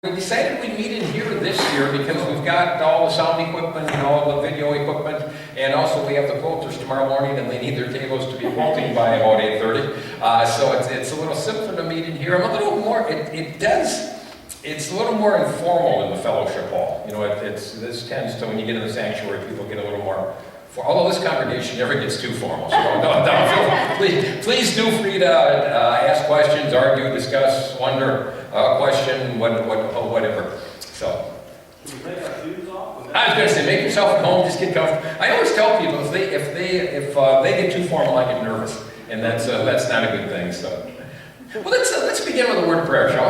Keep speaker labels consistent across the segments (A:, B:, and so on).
A: We decided we'd meet in here this year because we've got all the sound equipment and all the video equipment, and also we have the quilters tomorrow morning and they need their tables to be quilting by about 8:30. So it's a little simpler to meet in here. I'm a little more, it's a little more informal in the fellowship hall. You know, this tends to, when you get in the sanctuary, people get a little more, although this congregation never gets too formal, so please do free to ask questions, argue, discuss, wonder, question, whatever. So, I was going to say, make yourself at home, just get comfortable. I always tell people if they get too formal, I get nervous, and that's not a good thing. So, well, let's begin with a word of prayer, shall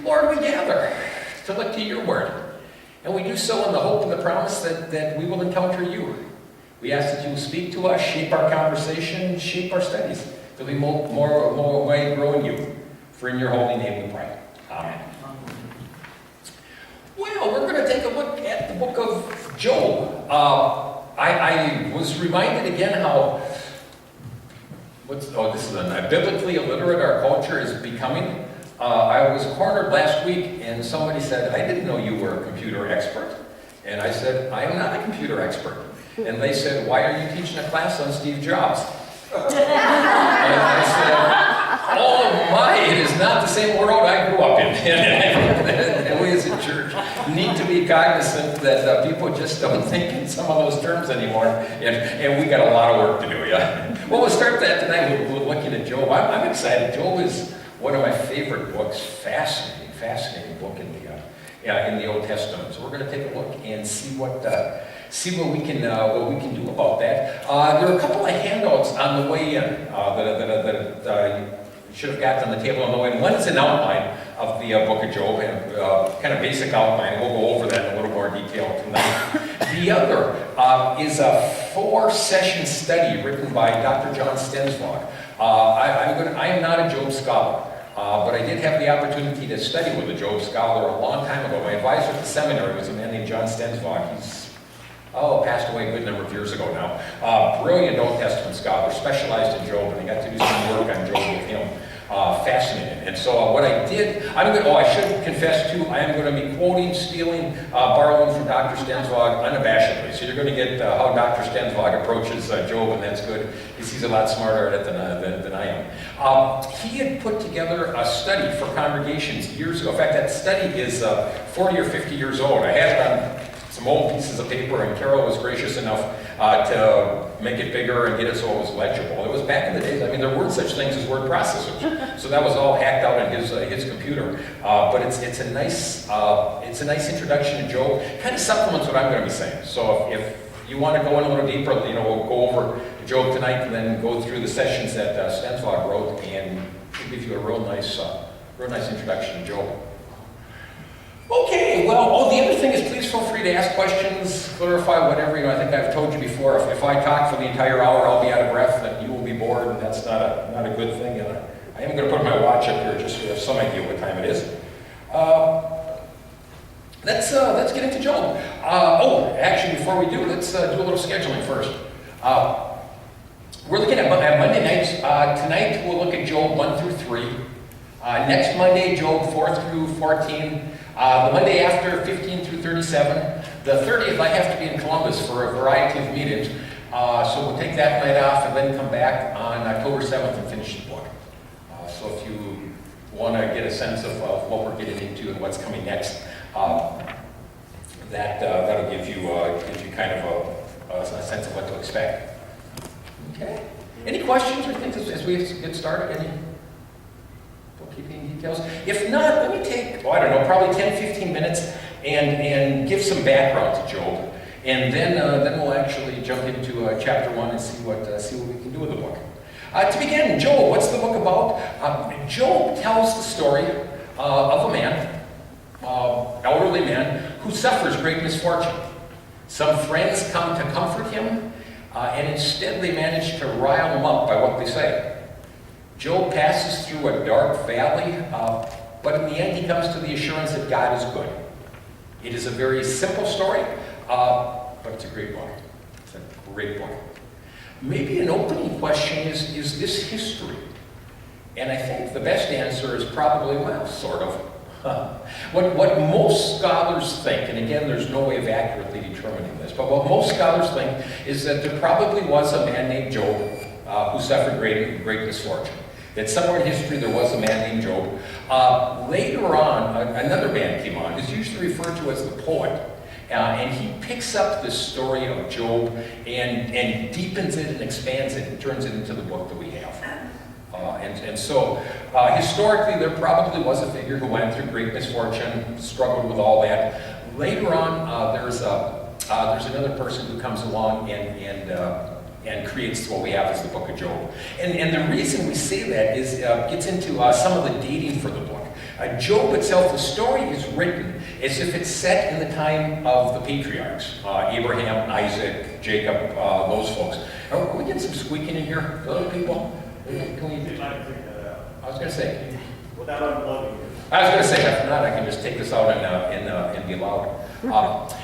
A: we? Lord, we gather to look to your word. And we do so in the hope and the promise that we will encounter you. We ask that you will speak to us, shape our conversation, shape our studies, that we more way grow in you. For in your holy name we pray. Amen. Well, we're going to take a look at the book of Job. I was reminded again how, this is a biblically illiterate our culture is becoming. I was cornered last week and somebody said, I didn't know you were a computer expert. And I said, I am not a computer expert. And they said, why are you teaching a class on Steve Jobs? And I said, oh my, it is not the same world I grew up in. And we as a church need to be cognizant that people just don't think in some of those terms anymore. And we got a lot of work to do, yeah. Well, we'll start that tonight with looking at Job. I'm excited. Job is one of my favorite books, fascinating book in the Old Testament. So we're going to take a look and see what we can do about that. There are a couple of handouts on the way in that you should have got on the table on the way in. One is an outline of the book of Job, and kind of basic outline. We'll go over that in a little more detail tonight. The other is a 4-session study written by Dr. John Stensvog. I am not a Job scholar. But I did have the opportunity to study with a Job scholar a long time ago. My advisor at the seminary was a man named John Stensvog. He's passed away a good number of years ago now. Brilliant Old Testament scholar, specialized in Job, and I got to do some work on Job with him. Fascinating. And so what I did, I should confess too, I am going to be quoting, stealing, borrowing from Dr. Stensvog unabashedly. So you're going to get how Dr. Stensvog approaches Job, and that's good, because he's a lot smarter at it than I am. He had put together a study for congregations years ago. In fact, that study is 40 or 50 years old. I had it on some old pieces of paper, and Carol was gracious enough to make it bigger and get it so it was legible. It was back in the days, there weren't such things as word processors, so that was all hacked out on his computer. But it's a nice introduction to Job. Kind of supplements what I'm going to be saying. So if you want to go in a little deeper, we'll go over Job tonight and then go through the sessions that Stensvog wrote, and it'll give you a real nice introduction to Job. Okay, well, the other thing is please feel free to ask questions, clarify whatever. I think I've told you before, if I talk for the entire hour, I'll be out of breath, and you will be bored, and that's not a good thing. I am going to put my watch up here just so you have some idea what time it is. Let's get into Job. Actually, before we do, let's do a little scheduling first. We're looking at Monday nights. Tonight, we'll look at Job 1 through 3. Next Monday, Job 4 through 14. The Monday after, 15 through 37. The 30th, I have to be in Columbus for a variety of meetings. So we'll take that night off and then come back on October 7th and finish the book. So if you want to get a sense of what we're getting into and what's coming next, that'll give you kind of a sense of what to expect. Okay. Any questions or things as we get started? Any bookkeeping details? If not, let me take, probably 10-15 minutes and give some background to Job. And then we'll actually jump into chapter 1 and see what we can do with the book. To begin, Job, what's the book about? Job tells the story of a man, elderly man, who suffers great misfortune. Some friends come to comfort him, and instead they manage to rile him up by what they say. Job passes through a dark valley, but in the end he comes to the assurance that God is good. It is a very simple story, but it's a great book. It's a great book. Maybe an opening question is this history? And I think the best answer is probably, well, sort of. What most scholars think, and again, there's no way of accurately determining this, but what most scholars think is that there probably was a man named Job who suffered great misfortune. That somewhere in history there was a man named Job. Later on, another man came on, who's usually referred to as the poet, and he picks up this story of Job and deepens it and expands it and turns it into the book that we have. So historically, there probably was a figure who went through great misfortune, struggled with all that. Later on, there's another person who comes along and creates what we have as the Book of Job. And the reason we say that is gets into some of the dating for the book. Job itself, the story is written as if it's set in the time of the patriarchs, Abraham, Isaac, Jacob, those folks. Are we getting some squeaking in here? Other people? Can we? I was going to say.
B: Without unplugging it.
A: I was going to say, if not, I can just take this out and be loud.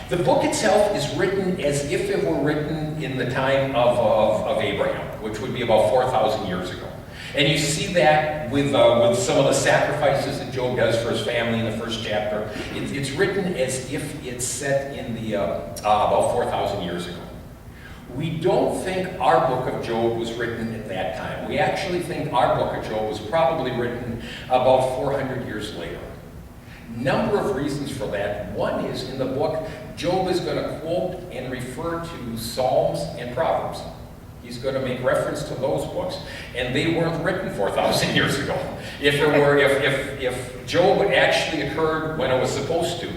A: The book itself is written as if it were written in the time of Abraham, which would be about 4,000 years ago. And you see that with some of the sacrifices that Job does for his family in the first chapter. It's written as if it's set in the about 4,000 years ago. We don't think our book of Job was written at that time. We actually think our book of Job was probably written about 400 years later. Number of reasons for that. One is in the book, Job is going to quote and refer to Psalms and Proverbs. He's going to make reference to those books, and they weren't written 4,000 years ago. If Job actually occurred when it was supposed to,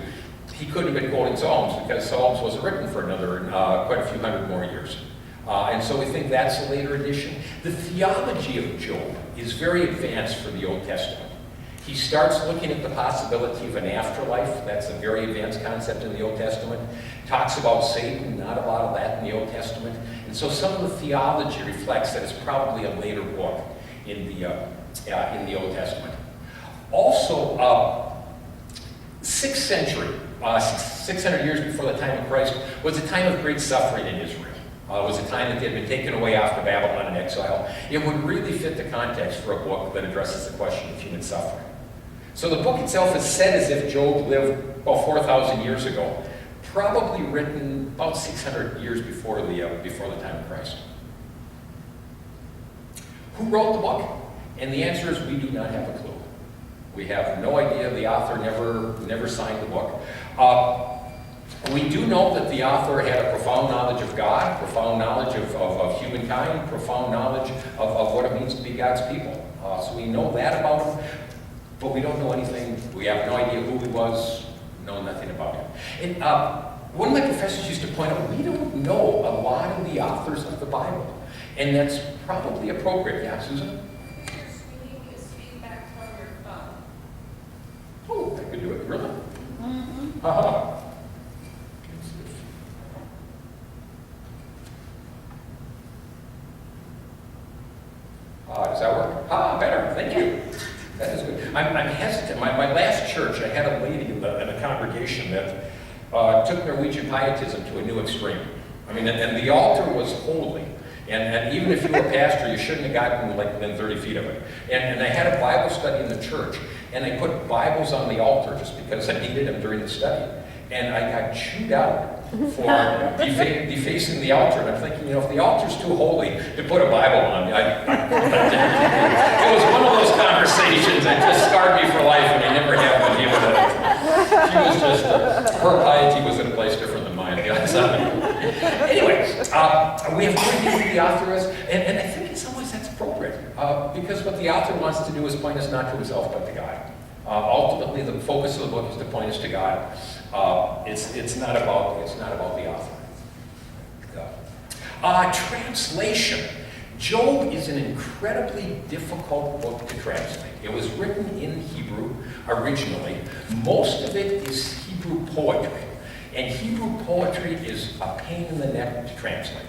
A: he couldn't have been quoting Psalms because Psalms wasn't written for another quite a few hundred more years. And so we think that's a later edition. The theology of Job is very advanced for the Old Testament. He starts looking at the possibility of an afterlife. That's a very advanced concept in the Old Testament. Talks about Satan, not a lot of that in the Old Testament. And so some of the theology reflects that it's probably a later book in the Old Testament. Also, 6th century, 600 years before the time of Christ, was a time of great suffering in Israel. It was a time that they had been taken away off to Babylon in exile. It would really fit the context for a book that addresses the question of human suffering. So the book itself is set as if Job lived about 4,000 years ago, probably written about 600 years before the time of Christ. Who wrote the book? And the answer is we do not have a clue. We have no idea. The author never signed the book. We do know that the author had a profound knowledge of God, profound knowledge of humankind, profound knowledge of what it means to be God's people. So we know that about him, but we don't know anything. We have no idea who he was, know nothing about him. And one of my professors used to point out, we don't know a lot of the authors of the Bible. And that's probably appropriate. Yeah, Susan? Oh, I could do it. Really?
C: Mm-hmm.
A: Does that work? Better. Thank you. That is good. I'm hesitant. My last church, I had a lady in a congregation that took Norwegian pietism to a new extreme. I mean, and the altar was holy. And even if you were a pastor, you shouldn't have gotten like within 30 feet of it. And I had a Bible study in the church, and I put Bibles on the altar just because I needed them during the study. And I got chewed out for defacing the altar. And I'm thinking, if the altar's too holy to put a Bible on, it was one of those conversations that just scarred me for life, and I never have been able to. She was just, her piety was in a place different than mine. Anyway, we have no idea who the author is, and I think in some ways that's appropriate, because what the author wants to do is point us not to himself but to God. Ultimately, the focus of the book is to point us to God. It's not about the author. Translation. Job is an incredibly difficult book to translate. It was written in Hebrew originally. Most of it is Hebrew poetry. And Hebrew poetry is a pain in the neck to translate.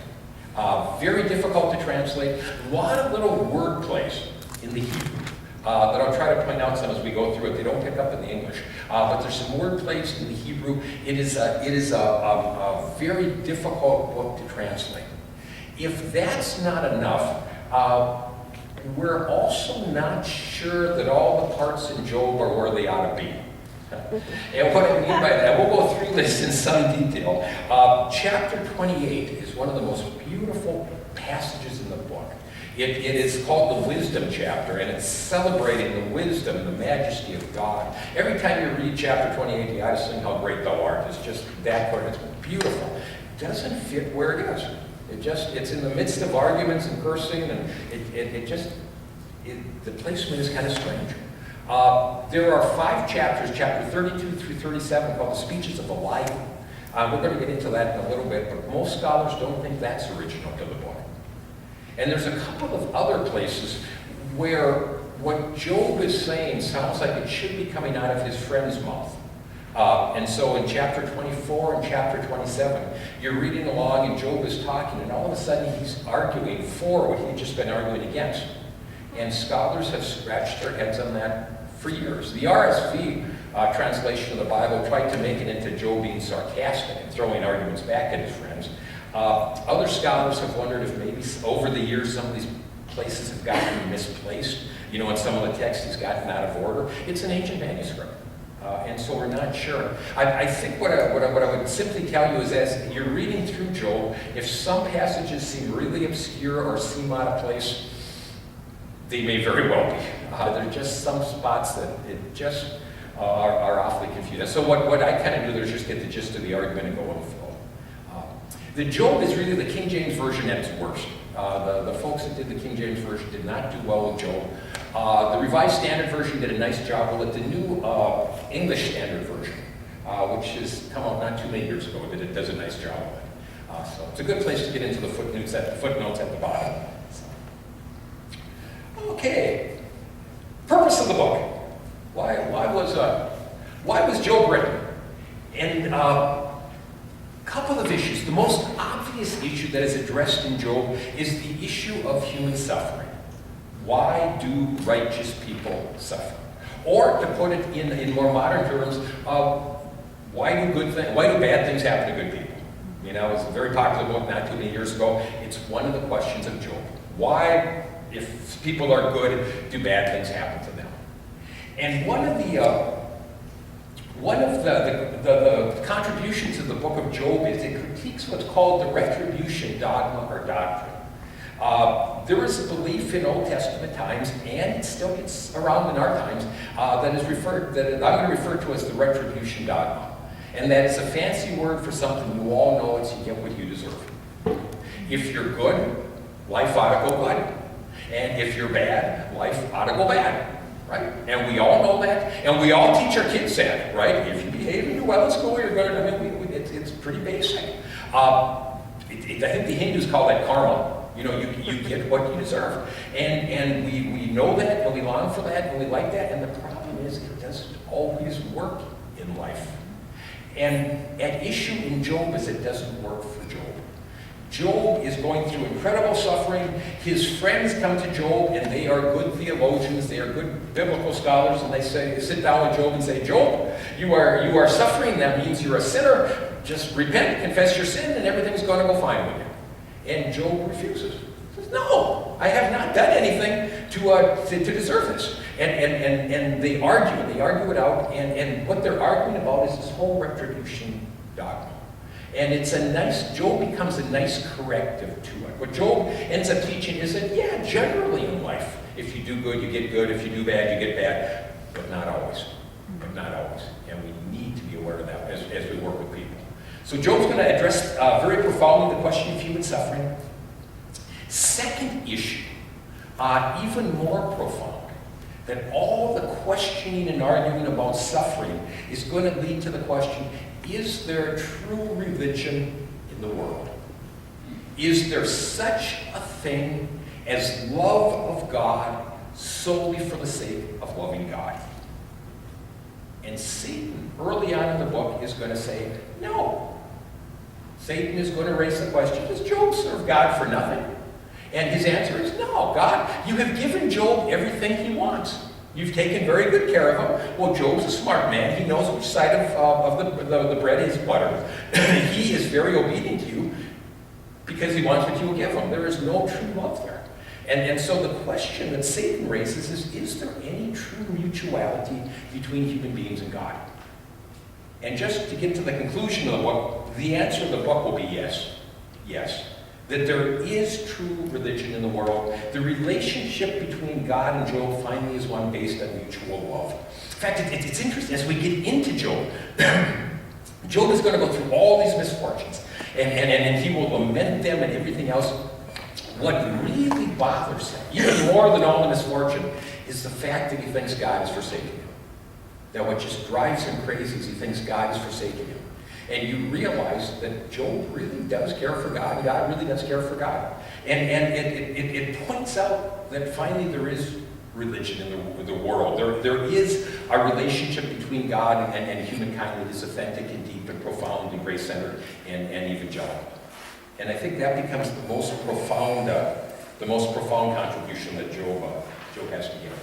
A: Very difficult to translate. A lot of little word plays in the Hebrew that I'll try to point out some as we go through it. They don't pick up in the English. But there's some word plays in the Hebrew. It is a very difficult book to translate. If that's not enough, we're also not sure that all the parts in Job are where they ought to be. And what I mean by that, we'll go through this in some detail. Chapter 28 is one of the most beautiful passages in the book. It is called the Wisdom chapter, and it's celebrating the wisdom, the majesty of God. Every time you read chapter 28, you ought to sing how great thou art. It's just that part. It's beautiful. It doesn't fit where it is. It's in the midst of arguments and cursing, and the placement is kind of strange. There are 5 chapters, chapter 32 through 37, called the Speeches of the Life. We're going to get into that in a little bit, but most scholars don't think that's original to the book. And there's a couple of other places where what Job is saying sounds like it should be coming out of his friend's mouth. And so in chapter 24 and chapter 27, you're reading along and Job is talking, and all of a sudden he's arguing for what he'd just been arguing against. And scholars have scratched their heads on that for years. The RSV translation of the Bible tried to make it into Job being sarcastic and throwing arguments back at his friends. Other scholars have wondered if maybe over the years some of these places have gotten misplaced. You know, in some of the text he's gotten out of order. It's an ancient manuscript, and so we're not sure. I think what I would simply tell you is, as you're reading through Job, if some passages seem really obscure or seem out of place, they may very well be. There are just some spots that it just are awfully confusing. So what I kind of do is just get the gist of the argument and go with the flow. The Job is really the King James Version at its worst. The folks that did the King James Version did not do well with Job. The Revised Standard Version did a nice job with it. The New English Standard Version, which has come out not too many years ago, does a nice job of it. So it's a good place to get into the footnotes at the bottom. Okay, purpose of the book. Why was Job written? And couple of issues. The most obvious issue that is addressed in Job is the issue of human suffering. Why do righteous people suffer? Or to put it in more modern terms, why do bad things happen to good people? You know, it's a very popular book not too many years ago. It's one of the questions of Job. Why, if people are good, do bad things happen to them? And one of the contributions of the book of Job is it critiques what's called the retribution dogma or doctrine. There is a belief in Old Testament times, and it still gets around in our times, that I'm going to refer to as the retribution dogma. And that is a fancy word for something you all know. It's you get what you deserve. If you're good, life ought to go good. And if you're bad, life ought to go bad. Right? And we all know that, and we all teach our kids that, right? If you behave and do well in school, you're going to, it's pretty basic. I think the Hindus call that karma. You know, you get what you deserve. And we know that, and we long for that, and we like that, and the problem is it doesn't always work in life. And at issue in Job is it doesn't work for Job. Job is going through incredible suffering. His friends come to Job, and they are good theologians, they are good biblical scholars, and they sit down with Job and say, Job, you are suffering, that means you're a sinner. Just repent, confess your sin, and everything's going to go fine with you. And Job refuses. He says, no, I have not done anything to deserve this. And they argue it out, and what they're arguing about is this whole retribution dogma. And Job becomes a nice corrective to it. What Job ends up teaching is that, yeah, generally in life, if you do good, you get good. If you do bad, you get bad. But not always. But not always. And we need to be aware of that as we work with people. So Job's going to address very profoundly the question of human suffering. Second issue, even more profound, that all the questioning and arguing about suffering is going to lead to the question, is there true religion in the world? Is there such a thing as love of God solely for the sake of loving God? And Satan, early on in the book, is going to say, no. Satan is going to raise the question, does Job serve God for nothing? And his answer is, no, God, you have given Job everything he wants. You've taken very good care of him. Well, Job's a smart man. He knows which side of the bread is butter. He is very obedient to you because he wants what you will give him. There is no true love there. And so the question that Satan raises is there any true mutuality between human beings and God? And just to get to the conclusion of the book, the answer of the book will be yes. Yes. That there is true religion in the world. The relationship between God and Job finally is one based on mutual love. In fact, it's interesting, as we get into Job, Job is going to go through all these misfortunes, and he will lament them and everything else. What really bothers him, even more than all the misfortune, is the fact that he thinks God is forsaking him. That what just drives him crazy is he thinks God is forsaking him. And you realize that Job really does care for God, and God really does care for God. And it points out that finally there is religion in the world. There is a relationship between God and humankind that is authentic and deep and profound and grace-centered and evangelical. And I think that becomes the most profound contribution that Job has to give.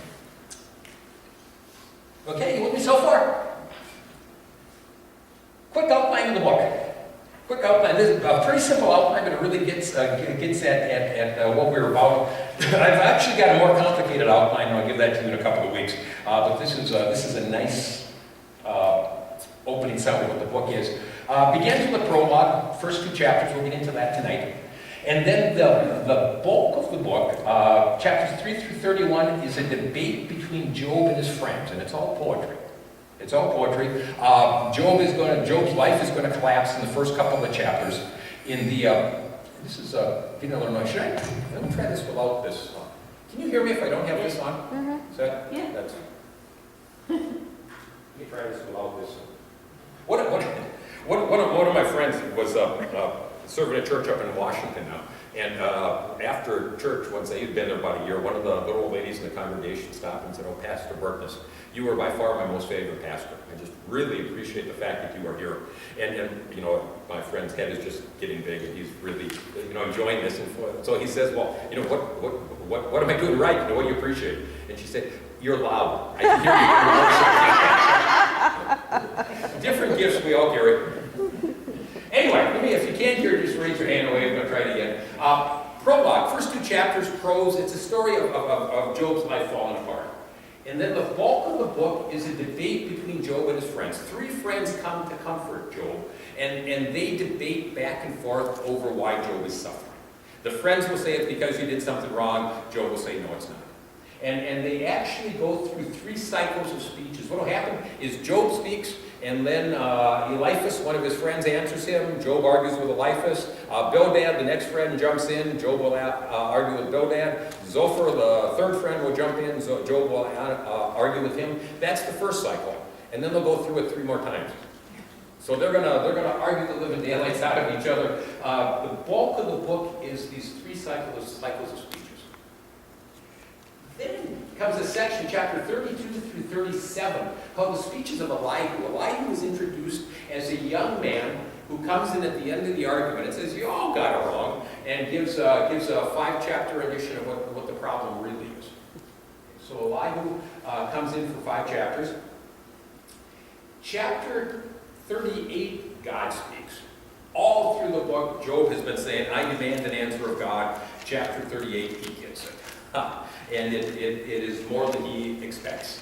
A: Okay, you with me so far? Quick outline of the book. Quick outline. This is a pretty simple outline, but it really gets at what we're about. I've actually got a more complicated outline, and I'll give that to you in a couple of weeks. But this is a nice opening summary of what the book is. Begins with a prologue, first 2 chapters. We'll get into that tonight. And then the bulk of the book, chapters 3 through 31, is a debate between Job and his friends, and it's all poetry. It's all poetry. Job's life is going to collapse in the first couple of chapters. This is Illinois. Let me try this without this on. Can you hear me if I don't have this on?
B: Mm-hmm.
A: Is that?
B: Yeah.
A: That's. Let me try this without this. One of my friends was serving a church up in Washington now. And after church, once he'd been there about a year, one of the little old ladies in the congregation stopped and said, "Oh, Pastor Burtness, you were by far my most favorite pastor. I just really appreciate the fact that you are here." And you know, my friend's head is just getting big, and he's really, enjoying this. And so he says, "Well, what am I doing right? What do you appreciate?" And she said, "You're loud. I can hear you." Different gifts we all carry. Anyway, if you can't hear, just raise your hand away. I'm going to try it again. Prologue, first 2 chapters, prose. It's a story of Job's life falling apart. And then the bulk of the book is a debate between Job and his friends. 3 friends come to comfort Job, and they debate back and forth over why Job is suffering. The friends will say it's because you did something wrong. Job will say, no, it's not. And they actually go through 3 cycles of speeches. What will happen is Job speaks, and then Eliphaz, one of his friends, answers him. Job argues with Eliphaz. Bildad, the next friend, jumps in. Job will argue with Bildad. Zophar, the third friend, will jump in. Job will argue with him. That's the first cycle. And then they'll go through it 3 more times. So they're gonna argue the living daylights out of each other. The bulk of the book is these 3 cycles of speeches. Then comes a section, chapter 32 through 37, called the speeches of Elihu. Elihu is introduced as a young man who comes in at the end of the argument and says, "You all got it wrong," and gives a 5-chapter edition of what the problem really is. So Elihu comes in for 5 chapters. Chapter 38, God speaks. All through the book, Job has been saying, "I demand an answer of God." Chapter 38, he gets it. And it is more than he expects.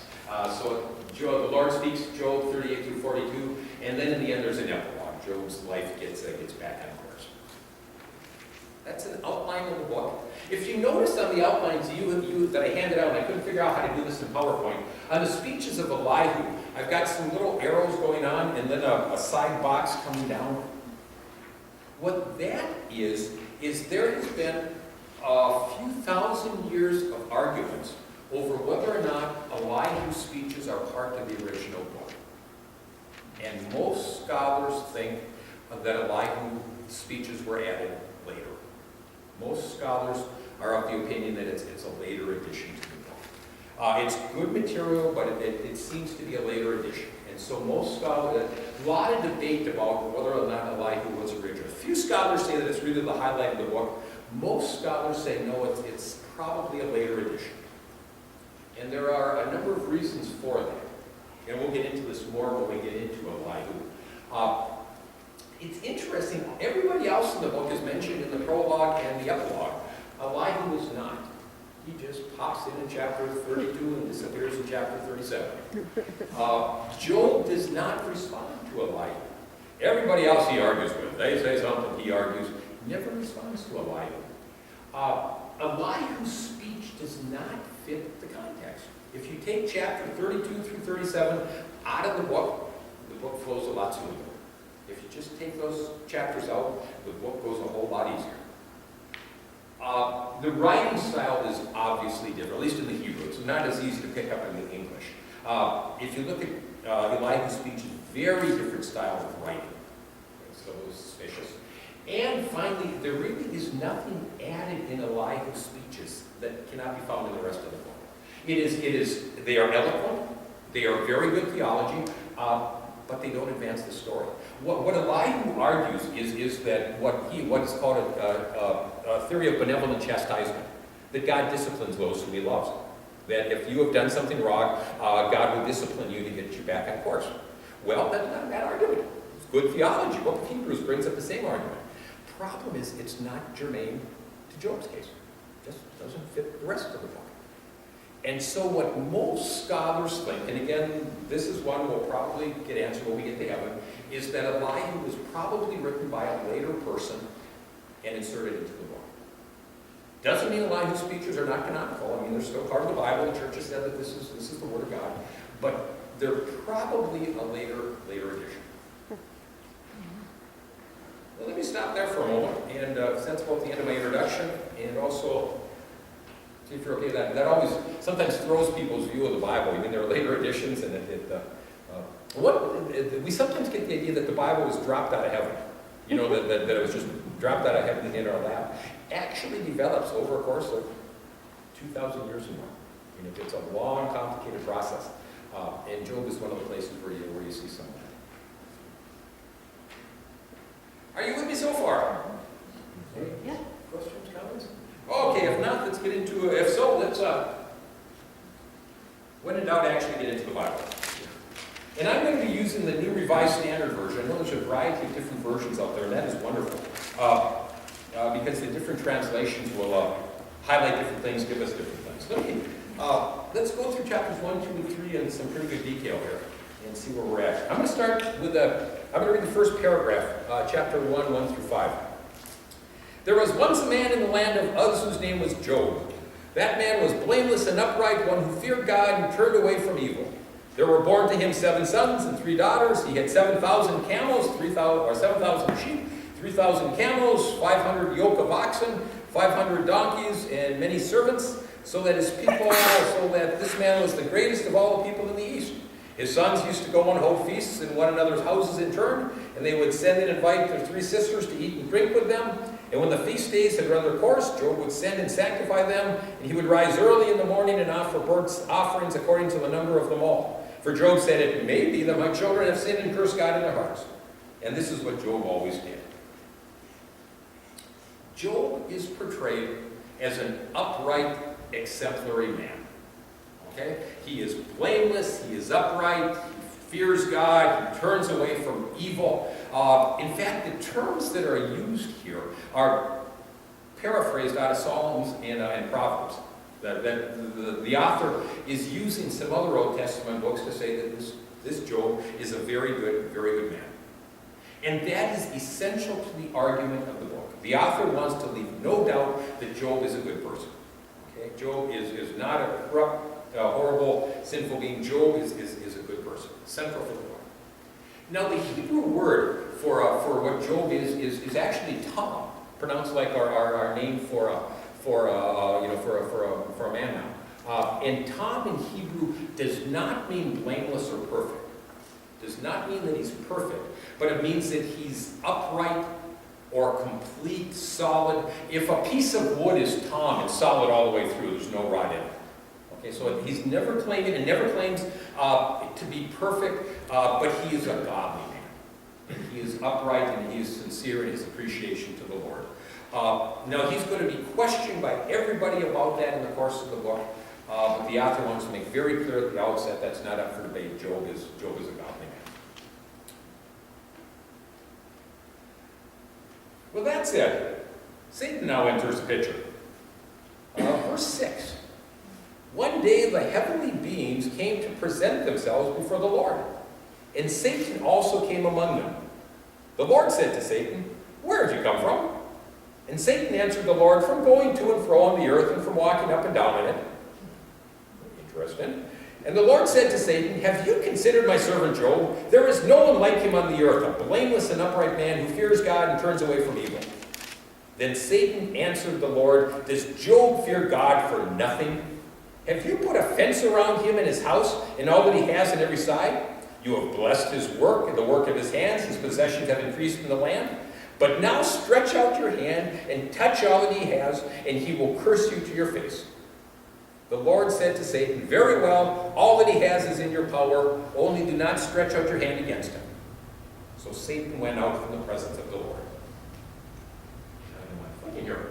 A: So the Lord speaks, Job 38 through 42, and then in the end there's an epilogue. Job's life gets back on course. That's an outline of the book. If you notice on the outlines that I handed out, and I couldn't figure out how to do this in PowerPoint, on the speeches of Elihu, I've got some little arrows going on and then a side box coming down. What that is there has been a few thousand years of arguments over whether or not Elihu's speeches are part of the original book. And most scholars think that Elihu's speeches were added later. Most scholars are of the opinion that it's a later addition to the book. It's good material, but it seems to be a later addition. And so most scholars, a lot of debate about whether or not Elihu was original. A few scholars say that it's really the highlight of the book. Most scholars say no, it's probably a later edition. And there are a number of reasons for that. And we'll get into this more when we get into Elihu. It's interesting, everybody else in the book is mentioned in the prologue and the epilogue. Elihu is not. He just pops in chapter 32 and disappears in chapter 37. Job does not respond to a lie. Everybody else he argues with, they say something, he argues, never responds to a lie. A lie whose speech does not fit the context. If you take chapter 32 through 37 out of the book flows a lot smoother. If you just take those chapters out, the book goes a whole lot easier. The writing style is obviously different, at least in the Hebrew. It's not as easy to pick up in the English. If you look at Elihu's speech, is very different style of writing. So it's suspicious. And finally, there really is nothing added in Elihu's speeches that cannot be found in the rest of the book. They are eloquent, they are very good theology, but they don't advance the story. What Elihu argues is that what is called a theory of benevolent chastisement, that God disciplines those whom he loves. That if you have done something wrong, God will discipline you to get you back on course. Well, that's not a bad argument. It's good theology. Book of Hebrews brings up the same argument. Problem is, it's not germane to Job's case. It just doesn't fit the rest of the book. And so what most scholars think, and again, this is one we'll probably get answered when we get to heaven, is that Elihu was probably written by a later person and inserted into the book. Doesn't mean Elihu's speeches are not canonical. I mean, they're still part of the Bible. The church has said that this is the Word of God. But they're probably a later edition. Well, let me stop there for a moment, and that's about the end of my introduction, and also see if you're okay with that. That always sometimes throws people's view of the Bible. I mean, there are later editions, and we sometimes get the idea that the Bible was dropped out of heaven. You know, that it was just dropped out of heaven in our lap. Actually develops over a course of 2,000 years or more. I mean, it's a long, complicated process. And Job is one of the places where you see some of that. Are you with me so far?
B: Yeah.
A: Questions, comments? Okay, if not, let's get into it. If so, let's, when in doubt, actually get into the Bible. And I'm going to be using the New Revised Standard Version. I know there's a variety of different versions out there, and that is wonderful. Because the different translations will highlight different things, give us different things. Let's go through chapters 1, 2, and 3 in some pretty good detail here and see where we're at. I'm going to start with I'm going to read the first paragraph, chapter 1, 1 through 5. There was once a man in the land of Uz whose name was Job. That man was blameless and upright, one who feared God and turned away from evil. There were born to him 7 sons and 3 daughters. He had 7,000 camels, 7,000 sheep, 3,000 camels, 500 yoke of oxen, 500 donkeys, and many servants, so that this man was the greatest of all the people in the east. His sons used to go and hold feasts in one another's houses in turn, and they would send and invite their 3 sisters to eat and drink with them. And when the feast days had run their course, Job would send and sanctify them, and he would rise early in the morning and offer burnt offerings according to the number of them all. For Job said, "It may be that my children have sinned and cursed God in their hearts." And this is what Job always did. Job is portrayed as an upright, exemplary man. Okay? He is blameless, he is upright, he fears God, he turns away from evil. In fact, the terms that are used here are paraphrased out of Psalms and Proverbs. The author is using some other Old Testament books to say that this Job is a very good man. And that is essential to the argument of the book. The author wants to leave no doubt that Job is a good person. Okay? Job is not a corrupt, horrible, sinful being. Job is a good person. Central for the book. Now, the Hebrew word for what Job is actually Tom, pronounced like our name for a man now. And Tom in Hebrew does not mean blameless or perfect. Does not mean that he's perfect, but it means that he's upright or complete, solid. If a piece of wood is Tom, it's solid all the way through. There's no rot in it. Okay, so he's never claimed and never claims to be perfect, but he is a godly man. And he is upright and he is sincere in his appreciation to the Lord. Now, he's going to be questioned by everybody about that in the course of the book, but the author wants to make very clear at the outset that's not up for debate. Job is a godly man. Well, that's it. Satan now enters the picture. Verse 6. came to present themselves before the Lord. And Satan also came among them. The Lord said to Satan, "Where have you come from?" And Satan answered the Lord, "From going to and fro on the earth and from walking up and down in it." Interesting. And the Lord said to Satan, "Have you considered my servant Job? There is no one like him on the earth, a blameless and upright man who fears God and turns away from evil." Then Satan answered the Lord, "Does Job fear God for nothing? Have you put a fence around him and his house and all that he has on every side? You have blessed his work and the work of his hands. His possessions have increased in the land. But now stretch out your hand and touch all that he has, and he will curse you to your face." The Lord said to Satan, "Very well, all that he has is in your power, only do not stretch out your hand against him." So Satan went out from the presence of the Lord. In here.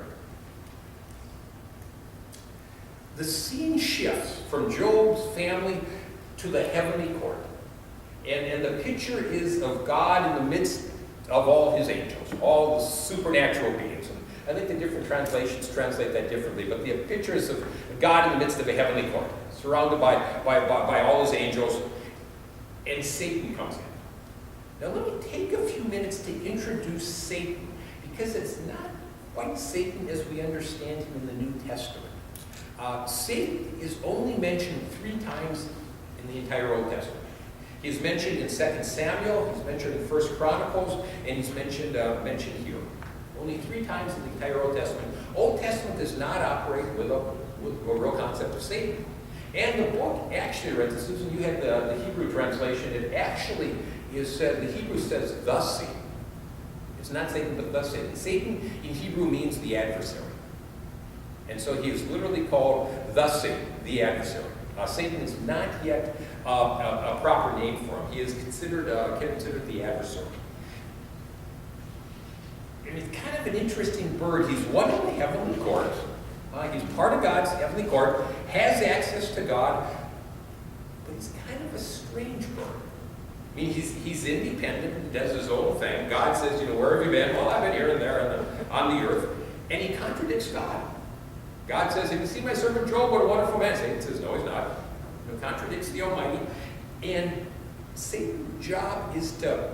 A: The scene shifts from Job's family to the heavenly court. And the picture is of God in the midst of all his angels, all the supernatural beings. And I think the different translations translate that differently, but the picture is of God in the midst of a heavenly court, surrounded by all his angels, and Satan comes in. Now let me take a few minutes to introduce Satan, because it's not quite Satan as we understand him in the New Testament. Satan is only mentioned 3 times in the entire Old Testament. He's mentioned in 2 Samuel, he's mentioned in 1 Chronicles, and he's mentioned here. Only 3 times in the entire Old Testament. Old Testament does not operate with a real concept of Satan. And the book actually, right, this is, and you had the Hebrew translation, it actually is said, the Hebrew says, "Thus Satan." It's not Satan, but thus Satan. Satan in Hebrew means the adversary. And so he is literally called thus Satan, the adversary. Satan is not yet a proper name for him. He is considered the adversary. And he's kind of an interesting bird. He's one in the heavenly court. He's part of God's heavenly court, has access to God, but he's kind of a strange bird. I mean, he's independent, he does his own thing. God says, "Where have you been?" "Well, I've been here and there and on the earth." And he contradicts God. God says, "Have you seen my servant Job? What a wonderful man." Satan says, "No, he's not." He contradicts the Almighty. And Satan's job is to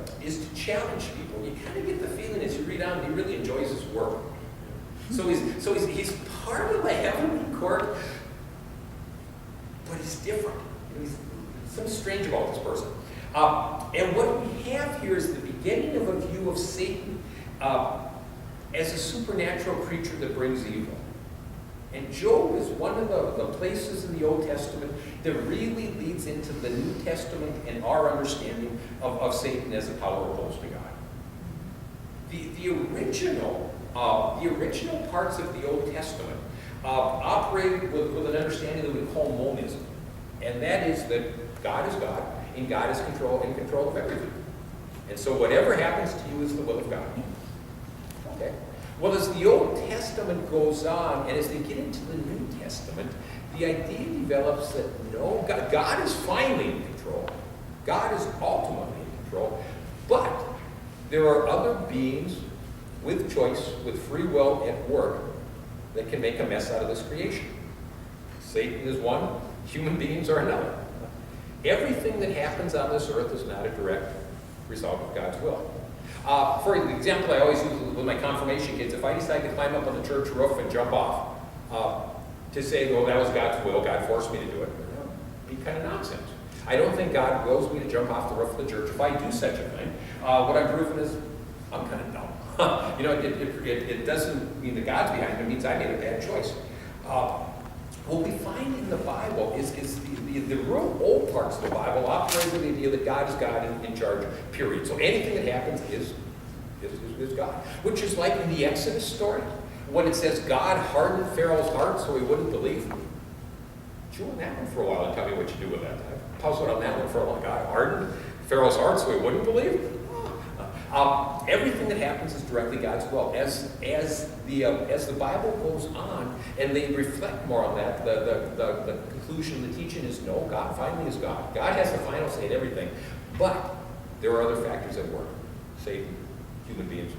A: challenge people. You kind of get the feeling as you read on, he really enjoys his work. So he's part of the heavenly court, but he's different. He's something strange about this person. And what we have here is the beginning of a view of Satan as a supernatural creature that brings evil. And Job is one of the places in the Old Testament that really leads into the New Testament and our understanding of Satan as a power opposed to God. The original parts of the Old Testament operated with an understanding that we call monism. And that is that God is God, and God is in control of everything. And so whatever happens to you is the will of God. Okay? Well, as the Old Testament goes on, and as they get into the New Testament, the idea develops that no, God is finally in control. God is ultimately in control. But there are other beings with choice, with free will at work, that can make a mess out of this creation. Satan is one, human beings are another. Everything that happens on this earth is not a direct result of God's will. For example, I always use with my confirmation kids, if I decide to climb up on the church roof and jump off, to say, well, that was God's will, God forced me to do it, it'd be kind of nonsense. I don't think God wills me to jump off the roof of the church. If I do such a thing, what I'm proving is I'm kind of dumb. It doesn't mean that God's behind it. It means I made a bad choice. What we find in the Bible is the real old parts of the Bible operate with the idea that God is God in charge, period. So anything that happens is God. Which is like in the Exodus story, when it says God hardened Pharaoh's heart so he wouldn't believe. Chew on that one for a while and tell me what you do with that. I puzzled on that one for a while. God hardened Pharaoh's heart so he wouldn't believe. Everything that happens is directly God's will. As the Bible goes on and they reflect more on that, the conclusion of the teaching is no, God finally is God. God has the final say in everything. But there are other factors at work. Satan, human beings,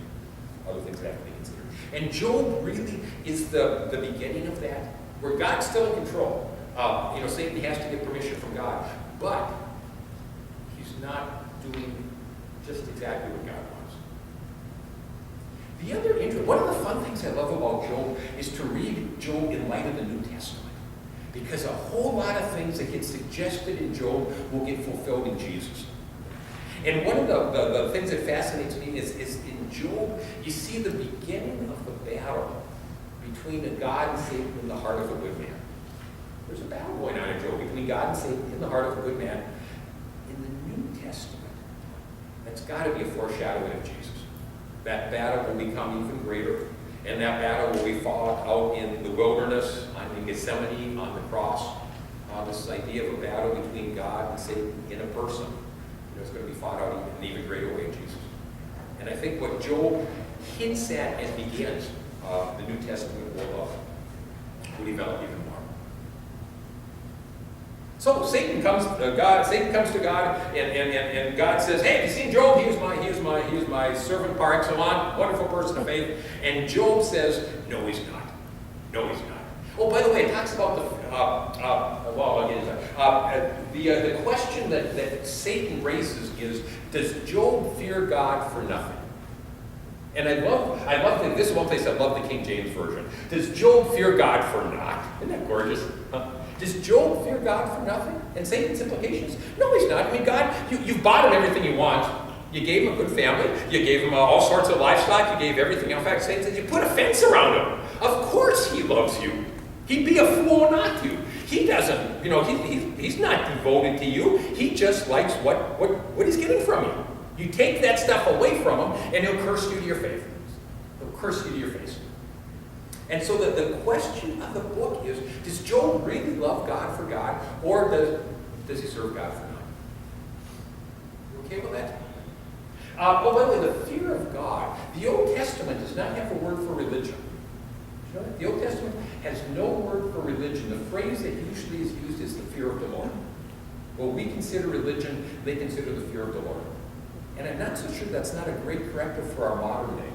A: other things that have to be considered. And Job really is the beginning of that, where God's still in control.
B: Satan has to get permission from God, but he's not doing just exactly what God wants. The other one of the fun things I love about Job is to read Job in light of the New Testament. Because a whole lot of things that get suggested in Job will get fulfilled in Jesus. And one of the things that fascinates me is in Job, you see the beginning of the battle between God and Satan in the heart of a good man. There's a battle going on in Job between God and Satan in the heart of a good man. In the New Testament, that's got to be a foreshadowing of Jesus. That battle will become even greater, and that battle will be fought out in the wilderness, in Gethsemane, on the cross. This idea of a battle between God and Satan in a person, it's going to be fought out in an even greater way in Jesus. And I think what Job hints at and begins, the New Testament will develop even more. So Satan comes to God, and God says, "Hey, have you seen Job? He is my servant par excellence, wonderful person of faith." And Job says, "No, he's not. No, he's not." Oh, by the way, it talks about the question that Satan raises is, does Job fear God for nothing? And I love this is one place I love the King James Version. Does Job fear God for naught? Isn't that gorgeous? Huh? Does Job fear God for nothing? And Satan's implications? No, he's not. I mean, God, you've bought him everything he wants. You gave him a good family. You gave him all sorts of livestock. You gave everything. In fact, Satan says you put a fence around him. Of course he loves you. He'd be a fool not to. He doesn't, he's not devoted to you. He just likes what he's getting from you. You take that stuff away from him, and he'll curse you to your face. He'll curse you to your face. And so the question of the book is, does Job really love God for God, or does he serve God for nothing? You okay with that? By the way, the fear of God, the Old Testament does not have a word for religion. You know that? The Old Testament has no word for religion. The phrase that usually is used is the fear of the Lord. What we consider religion, they consider the fear of the Lord. And I'm not so sure that's not a great corrective for our modern day.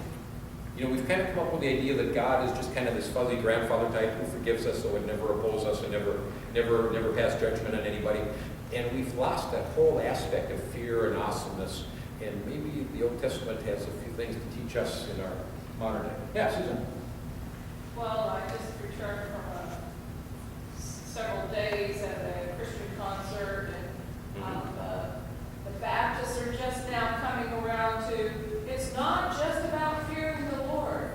B: We've kind of come up with the idea that God is just kind of this fuzzy grandfather type who forgives us, so would never oppose us and never pass judgment on anybody. And we've lost that whole aspect of fear and awesomeness. And maybe the Old Testament has a few things to teach us in our modern day. Yeah, Susan?
C: Well, I just returned from several days at a Christian concert, and the Baptists are just now coming around to, it's not just about fearing the Lord.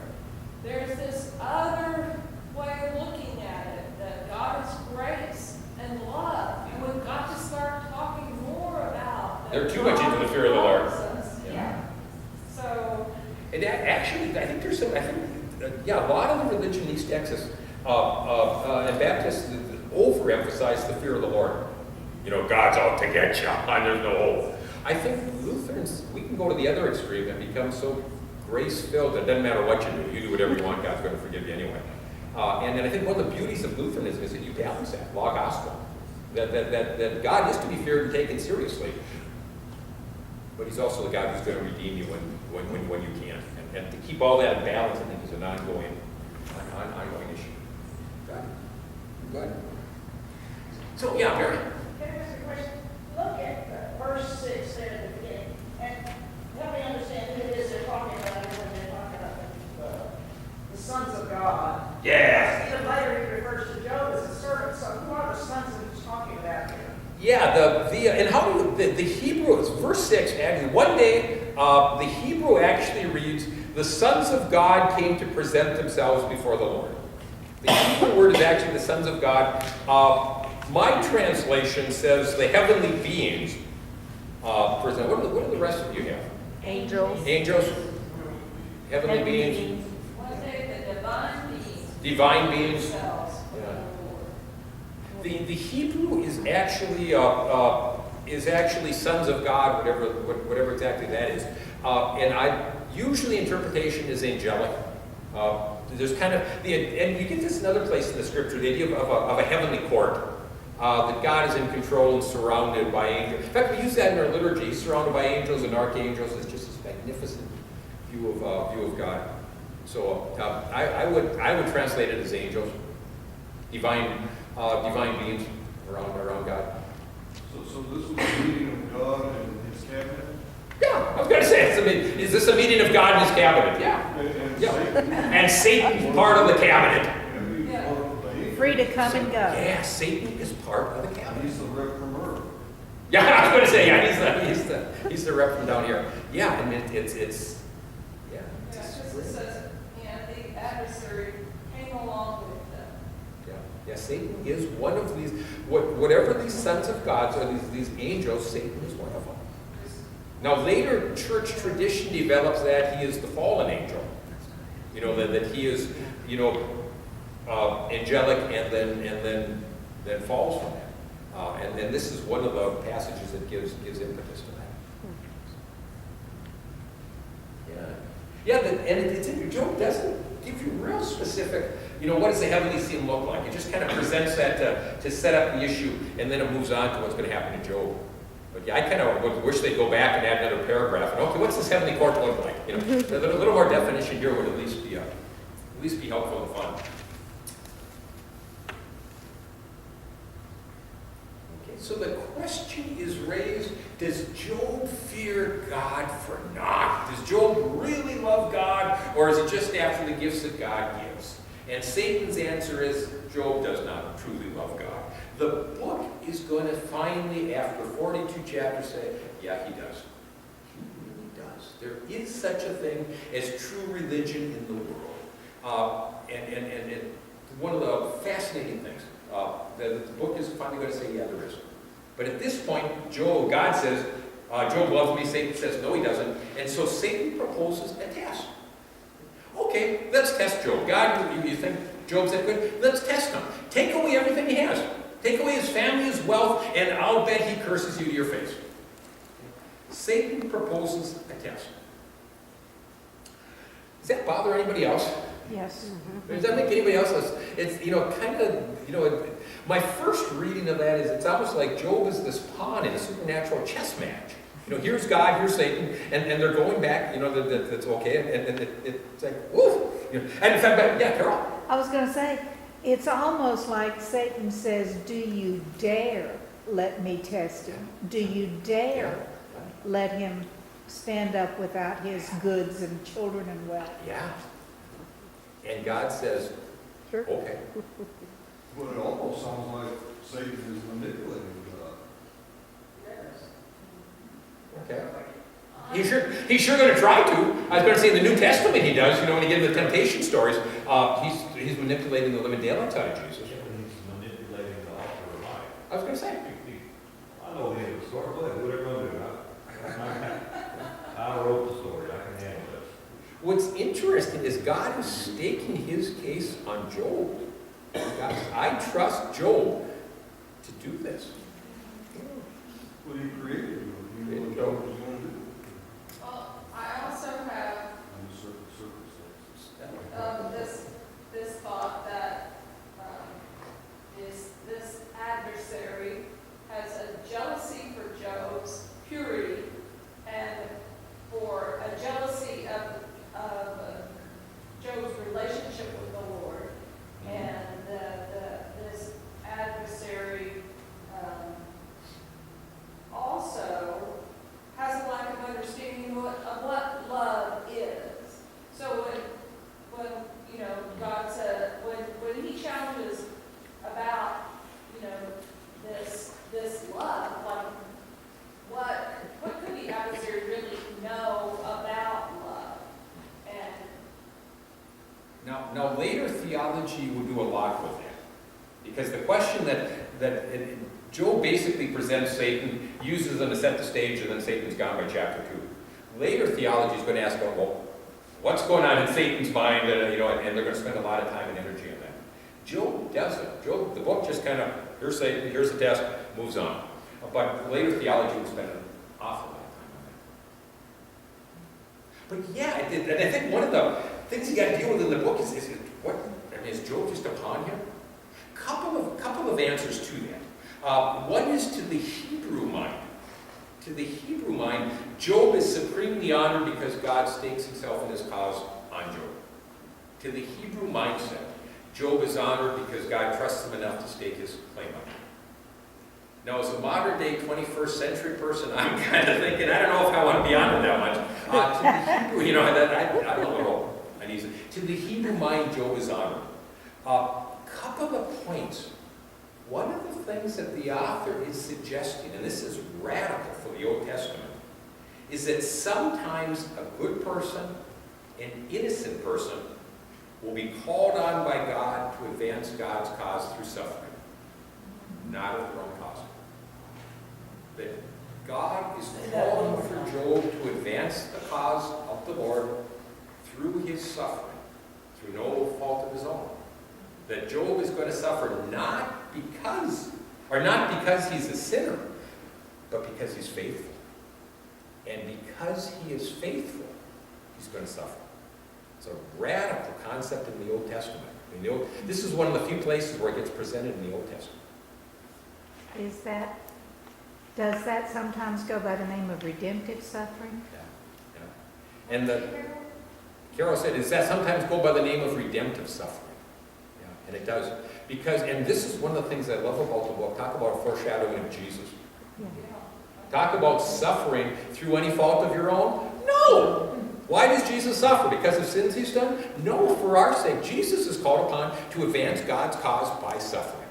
C: There's this other way of looking at it, that God is grace and love, and we've got to start talking more about that.
B: They're too much into the fear of the Lord.
C: Yeah. So.
B: And actually, I think a lot of the religion in East Texas and Baptists overemphasize the fear of the Lord. God's out to get you, and there's no hope. I think Lutherans, we can go to the other extreme and become so grace-filled that it doesn't matter what you do. You do whatever you want, God's going to forgive you anyway. And then I think one of the beauties of Lutheranism is that you balance that, law gospel. That God is to be feared and taken seriously. But he's also the God who's going to redeem you when you can. And to keep all that in balance, I think, is an ongoing issue. Got it? Good. So, yeah, Mary?
D: Can I ask a question? Look at verse 6 there at the beginning, and help me understand who it is they're talking about when they're talking about the sons of God.
B: Yeah.
D: Even later he refers to Job as a servant. So who are the sons that he's talking about here?
B: Yeah, and how do the Hebrew, it's verse 6, actually, one day the Hebrew actually reads, the sons of God came to present themselves before the Lord. The Hebrew word is actually the sons of God. My translation says the heavenly beings present. What do the rest of you have?
E: Angels.
B: Angels? Heavenly beings?
C: One day the divine beings.
B: Divine beings.
C: Themselves.
B: The Hebrew is actually sons of God, whatever exactly that is. And usually interpretation is angelic. There's kind of and you get this in other places in the scripture, the idea of a heavenly court, that God is in control and surrounded by angels. In fact, we use that in our liturgy, surrounded by angels and archangels. It's just this magnificent view of God. So I would translate it as angels, divine divine beings around God.
E: So this was a meeting of God and his cabinet?
B: Yeah, I was going to say, is this a meeting of God in his cabinet? Yeah.
E: And
B: Yeah.
E: Satan?
B: And Satan's part of the cabinet.
E: And he's
C: Yeah.
E: part of the angels.
D: Free to come and go.
B: Yeah, Satan is part of the cabinet.
E: He's the rep from Earth.
B: Yeah, I was going to say, yeah, he's the rep from down here. Yeah, and it's
C: Yeah, because it says, the adversary came along with them.
B: yeah, Satan is one of these, whatever these sons of God are, these angels, Satan is one of them. Now later church tradition develops that he is the fallen angel. You know, that he is, angelic and then falls from that. And then this is one of the passages that gives impetus to that. Yeah, and it's in Job doesn't give you real specific, what does the heavenly scene look like? It just kind of presents that to set up the issue, and then it moves on to what's going to happen to Job. But yeah, I kind of wish they'd go back and add another paragraph. And, okay, what's this heavenly court look like? A little more definition here would at least be helpful and fun. Okay, so the question is raised: does Job fear God for naught? Does Job really love God, or is it just after the gifts that God gives? And Satan's answer is Job does not truly love God. The book is going to finally, after 42 chapters, say, yeah, he does. He really does. There is such a thing as true religion in the world. And one of the fascinating things, that the book is finally going to say, yeah, there is. But at this point, God says, Job loves me. Satan says, no, he doesn't. And so Satan proposes a test. Okay, let's test Job. God, you think Job's that good? Let's test him. Take away everything he has. Take away his family, his wealth, and I'll bet he curses you to your face. Satan proposes a test. Does that bother anybody else?
D: Yes.
B: Does that make anybody else? It's, my first reading of that is it's almost like Job is this pawn in a supernatural chess match. Here's God, here's Satan, and they're going back, that's okay, and it's like, woo! And in fact, yeah, Carol?
F: I was going to say, it's almost like Satan says, do you dare let me test him? Do you dare let him stand up without his goods and children and wealth?
B: Yeah. And God says,
F: Sure.
B: okay.
E: But it almost sounds like Satan is manipulating God.
B: Okay. He's sure going to try to. I was going to say in the New Testament he does. When he gives the temptation stories, he's manipulating the living daylights out of Jesus.
G: He's manipulating the author of life.
B: I was going to say.
G: I know the end of the story. Go ahead, what are you going to do? I wrote the story. I can handle this.
B: What's interesting is God is staking his case on Job. God says, I trust Job to do this.
E: But he created you. He knew what God was going to do
C: Well, I also have
E: under certain circumstances.
C: this thought that is this adversary has a jealousy for Job's purity and for a jealousy of Job's relationship with the Lord, and this adversary also has a lack of understanding of what love is. So when God said, when he challenges about this love, like what could the adversary really know about love? And
B: Now later theology will do a lot with that. Because the question that Job basically presents Satan, uses them to set the stage, and then Satan's gone by chapter 2. Later theology is going to ask, well, what's going on in Satan's mind? And they're going to spend a lot of time and energy on that. Job doesn't. Job, the book just kind of, here's Satan, here's the test, moves on. But later theology will spend an awful lot of time on that. But yeah, and I think one of the things you got to deal with in the book is is Job just a pawn here? Couple of answers to that. One is to the Hebrew mind. To the Hebrew mind, Job is supremely honored because God stakes himself and his cause on Job. To the Hebrew mindset, Job is honored because God trusts him enough to stake his claim on him. Now, as a modern-day 21st century person, I'm kind of thinking, I don't know if I want to be honored that much. To the Hebrew, you know, I'm a little uneasy. To the Hebrew mind, Job is honored. Couple of points. One of the things that the author is suggesting, and this is radical for the Old Testament, is that sometimes a good person, an innocent person, will be called on by God to advance God's cause through suffering, not of their own cause. That God is calling for Job to advance the cause of the Lord through his suffering, through no fault of his own. That Job is going to suffer not because he's a sinner, but because he's faithful. And because he is faithful, he's going to suffer. It's a radical concept in the Old Testament. This is one of the few places where it gets presented in the Old Testament.
F: Does that sometimes go by the name of redemptive suffering?
B: Yeah. And Carol said, does that sometimes go by the name of redemptive suffering? Yeah, and it does. Because, and this is one of the things I love about the book, talk about foreshadowing of Jesus.
F: Yeah.
B: Talk about suffering through any fault of your own? No! Why does Jesus suffer? Because of sins he's done? No, for our sake. Jesus is called upon to advance God's cause by suffering.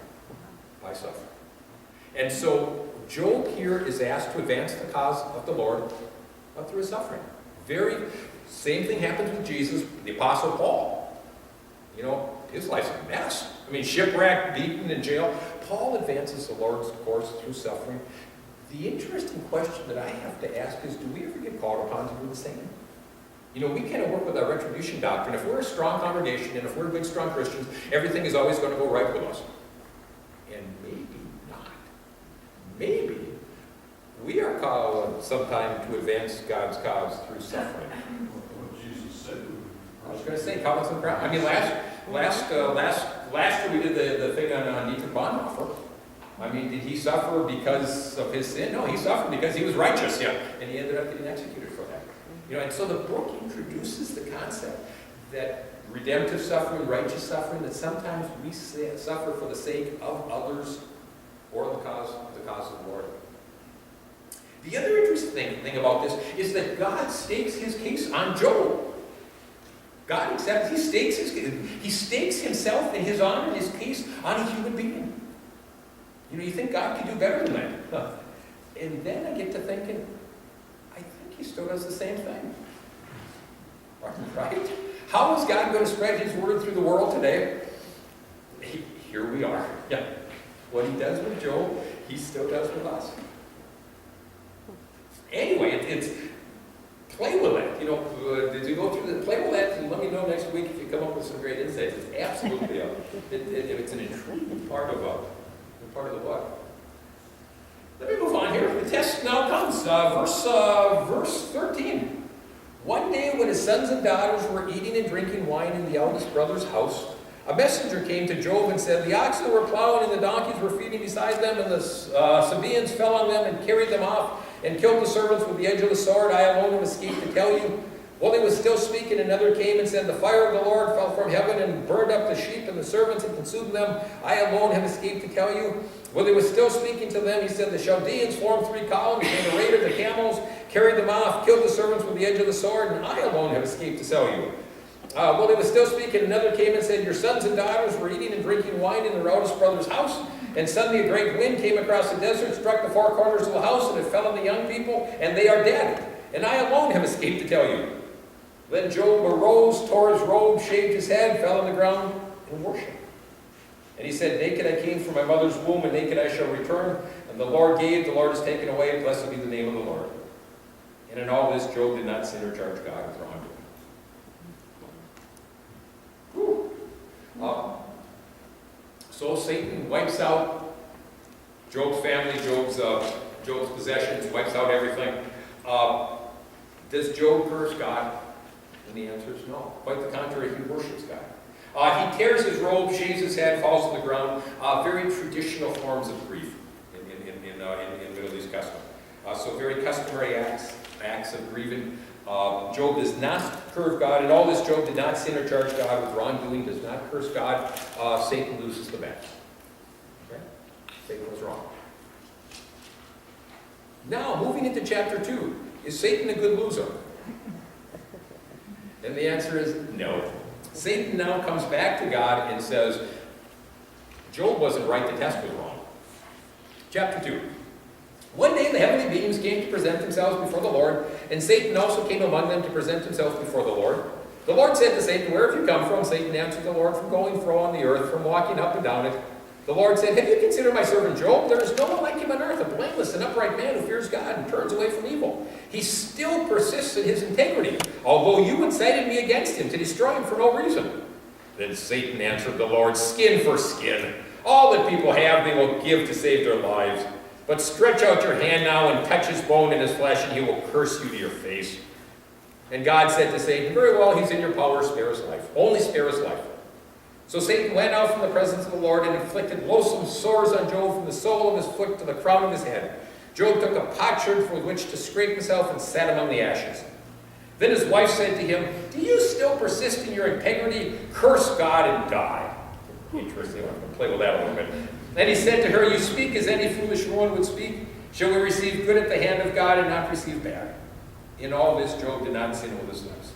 B: By suffering. And so, Job here is asked to advance the cause of the Lord through his suffering. Same thing happens with Jesus, the Apostle Paul. You know, his life's a mess. I mean, shipwrecked, beaten, in jail. Paul advances the Lord's course through suffering. The interesting question that I have to ask is, do we ever get called upon to do the same? You know, we kind of work with our retribution doctrine. If we're a strong congregation and if we're good, strong Christians, everything is always going to go right with us. And maybe not. Maybe we are called sometime to advance God's cause through suffering.
E: What Jesus said.
B: I was going to say, call us some ground. I mean, last year we did the thing on Dietrich Bonhoeffer. I mean, did he suffer because of his sin? No, he suffered because he was righteous, yeah, and he ended up getting executed for that. You know, and so the book introduces the concept that redemptive suffering, righteous suffering, that sometimes we suffer for the sake of others or the cause of the Lord. The other interesting thing about this is that God stakes his case on Job. God accepts, he stakes himself and his honor, his case on a human being. You know, you think God could do better than that. Huh. And then I get to thinking, I think he still does the same thing. Right? How is God going to spread his word through the world today? Here we are. Yeah. What he does with Job, he still does with us. Anyway, it's play with it. You know, did you go through the play with that? And let me know next week if you come up with some great insights. It's absolutely it's an intriguing part of the book. Let me move on here. The test now comes. Verse 13. One day when his sons and daughters were eating and drinking wine in the eldest brother's house, a messenger came to Job and said, the oxen were plowing and the donkeys were feeding beside them, and the Sabaeans fell on them and carried them off and killed the servants with the edge of the sword. I alone have escaped to tell you. While he was still speaking, another came and said, the fire of the Lord fell from heaven and burned up the sheep and the servants and consumed them. I alone have escaped to tell you. While he was still speaking to them, he said, the Chaldeans formed 3 columns, and raided the camels, carried them off, killed the servants with the edge of the sword, and I alone have escaped to tell you. While he was still speaking, another came and said, your sons and daughters were eating and drinking wine in their eldest brother's house, and suddenly a great wind came across the desert, struck the 4 corners of the house, and it fell on the young people, and they are dead. And I alone have escaped to tell you. Then Job arose, tore his robe, shaved his head, fell on the ground, and worshipped. And he said, naked I came from my mother's womb, and naked I shall return. And the Lord gave, the Lord has taken away, blessed be the name of the Lord. And in all this, Job did not sin or charge God with wrongdoing. So Satan wipes out Job's family, Job's possessions, wipes out everything. Does Job curse God? And the answer is no. Quite the contrary, he worships God. He tears his robe, shaves his head, falls to the ground. Very traditional forms of grief in Middle East custom. So very customary acts. acts of grieving. Job does not curse God. In all this, Job did not sin or charge God with wrongdoing, does not curse God. Satan loses the battle. Okay? Satan was wrong. Now, moving into chapter 2, is Satan a good loser? And the answer is no. Satan now comes back to God and says, Job wasn't right, the test was wrong. Chapter 2. One day the heavenly beings came to present themselves before the Lord, and Satan also came among them to present himself before the Lord. The Lord said to Satan, "Where have you come from?" Satan answered the Lord, "From going fro on the earth, from walking up and down it." The Lord said, "Have you considered my servant Job? There is no one like him on earth, a blameless and upright man who fears God and turns away from evil. He still persists in his integrity, although you incited me against him to destroy him for no reason." Then Satan answered the Lord, "Skin for skin. All that people have they will give to save their lives. But stretch out your hand now and touch his bone and his flesh, and he will curse you to your face." And God said to Satan, "Very well, he's in your power, spare his life. Only spare his life." So Satan went out from the presence of the Lord and inflicted loathsome sores on Job from the sole of his foot to the crown of his head. Job took a potsherd with which to scrape himself and sat among the ashes. Then his wife said to him, "Do you still persist in your integrity? Curse God and die." Interesting. I'm going to play with that a little bit. And he said to her, "You speak as any foolish woman would speak. Shall we receive good at the hand of God and not receive bad?" In all this, Job did not sin with his lips.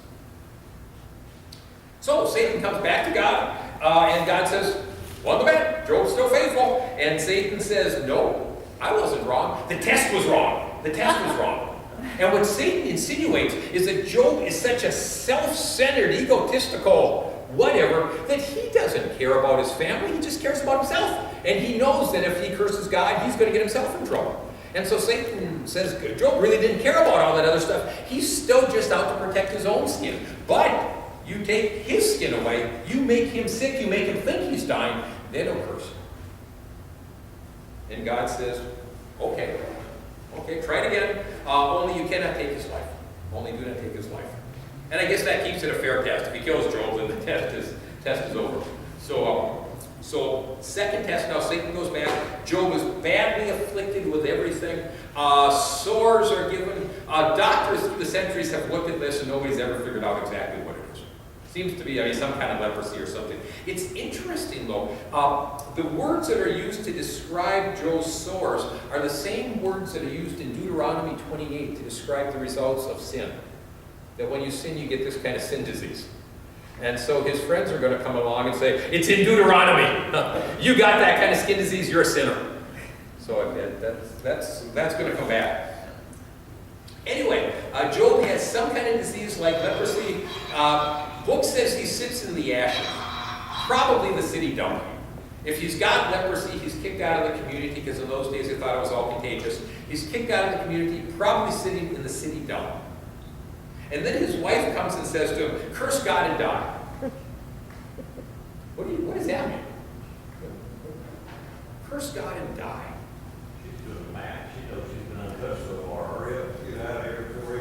B: So Satan comes back to God, and God says, "Well, the bet, Job's still faithful." And Satan says, "No, I wasn't wrong. The test was wrong. The test was wrong." And what Satan insinuates is that Job is such a self-centered, egotistical whatever, that he doesn't care about his family, he just cares about himself. And he knows that if he curses God, he's going to get himself in trouble. And so Satan says, Job really didn't care about all that other stuff. He's still just out to protect his own skin. But you take his skin away, you make him sick, you make him think he's dying, then he'll curse you. And God says, okay, try it again, only you cannot take his life. Only do not take his life. And I guess that keeps it a fair test. If he kills Job, then the test is over. So second test, now Satan goes back. Job is badly afflicted with everything. Sores are given. Doctors through the centuries have looked at this and nobody's ever figured out exactly what it is. Seems to be some kind of leprosy or something. It's interesting though, the words that are used to describe Job's sores are the same words that are used in Deuteronomy 28 to describe the results of sin. That when you sin, you get this kind of sin disease. And so his friends are going to come along and say, "It's in Deuteronomy. You got that kind of skin disease, you're a sinner." So that's going to come back. Anyway, Job has some kind of disease like leprosy. Book says he sits in the ashes, probably the city dump. If he's got leprosy, he's kicked out of the community, because in those days they thought it was all contagious. He's kicked out of the community, probably sitting in the city dump. And then his wife comes and says to him, "Curse God and die." What does that mean? Curse God and die.
G: She's doing the math. She knows she's been untouched so far. Hurry up, get out of here before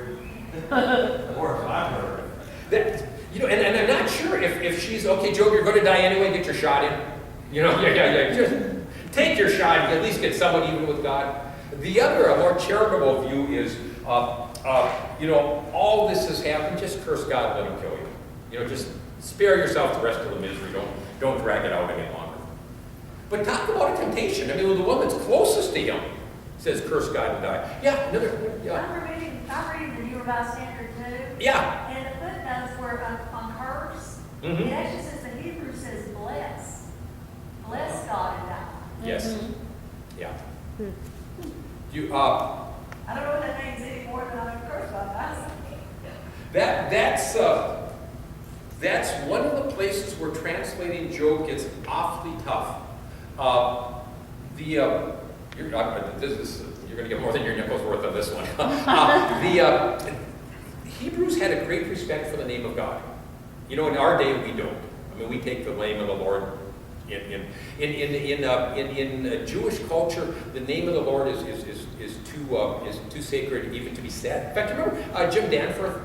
G: or if I'm hurt.
B: And I'm not sure if she's, "Okay, Job, you're going to die anyway, get your shot in." Yeah. Just take your shot and at least get somewhat even with God. The other, a more charitable view is, all this has happened, just curse God and let him kill you. Just spare yourself the rest of the misery. Don't drag it out any longer. But talk about a temptation. I mean, the one that's closest to him says curse God and die. Yeah,
H: I'm reading the New Revised Standard too.
B: Yeah.
H: And the footnotes were on curse.
B: Mm-hmm.
H: It actually says, the Hebrew says bless. Bless God and die.
B: Yes.
F: Mhm.
B: Yeah.
H: I don't know what that means any more than I'm curse God and die.
B: That's one of the places where translating Job gets awfully tough. You're going to get more than your nickel's worth on this one. The Hebrews had a great respect for the name of God. In our day we don't. I mean, we take the name of the Lord. In Jewish culture, the name of the Lord is too sacred even to be said. In fact, remember Jim Danforth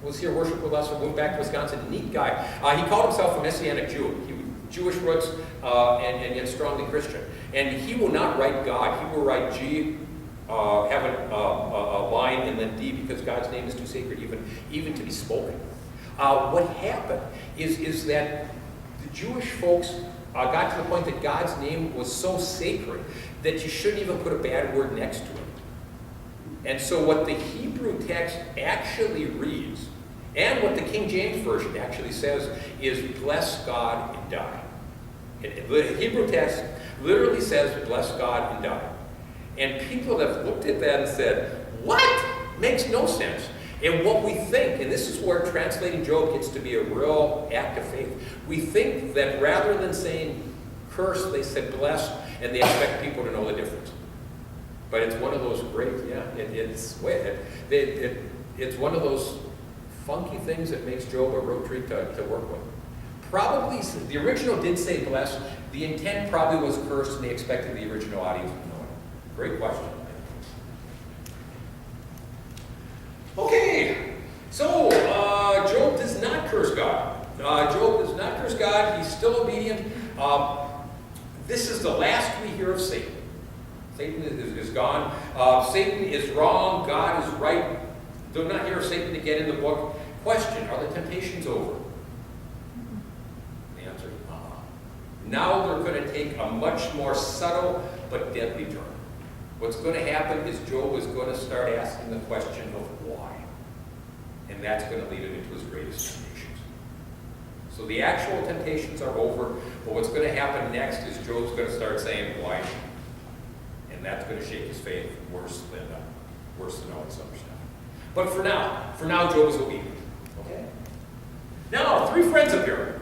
B: was here, worshiped with us, and moved back to Wisconsin. Neat guy. He called himself a Messianic Jew. He was Jewish roots and yet strongly Christian. And he will not write God. He will write have a line and then D, because God's name is too sacred even to be spoken. What happened is that the Jewish folks got to the point that God's name was so sacred that you shouldn't even put a bad word next to it. And so what the Hebrew text actually reads, and what the King James Version actually says, is bless God and die. The Hebrew text literally says bless God and die. And people have looked at that and said, what? Makes no sense. And what we think, and this is where translating Job gets to be a real act of faith, we think that rather than saying curse, they said bless, and they expect people to know the difference. But it's one of those great, it's one of those funky things that makes Job a real treat to work with. Probably, the original did say bless, the intent probably was curse, and they expected the original audience to know it. Great question. Okay, so Job does not curse God. Job does not curse God. He's still obedient. This is the last we hear of Satan. Satan is gone. Satan is wrong. God is right. Do not hear of Satan again in the book. Question, are the temptations over? The answer is now they're going to take a much more subtle but deadly turn. What's going to happen is Job is going to start asking the question of why. And that's going to lead him into his greatest temptations. So the actual temptations are over, but what's going to happen next is Job's going to start saying why. And that's going to shake his faith worse than all this other stuff. But for now, Job is obedient. Okay? Now, 3 friends appear.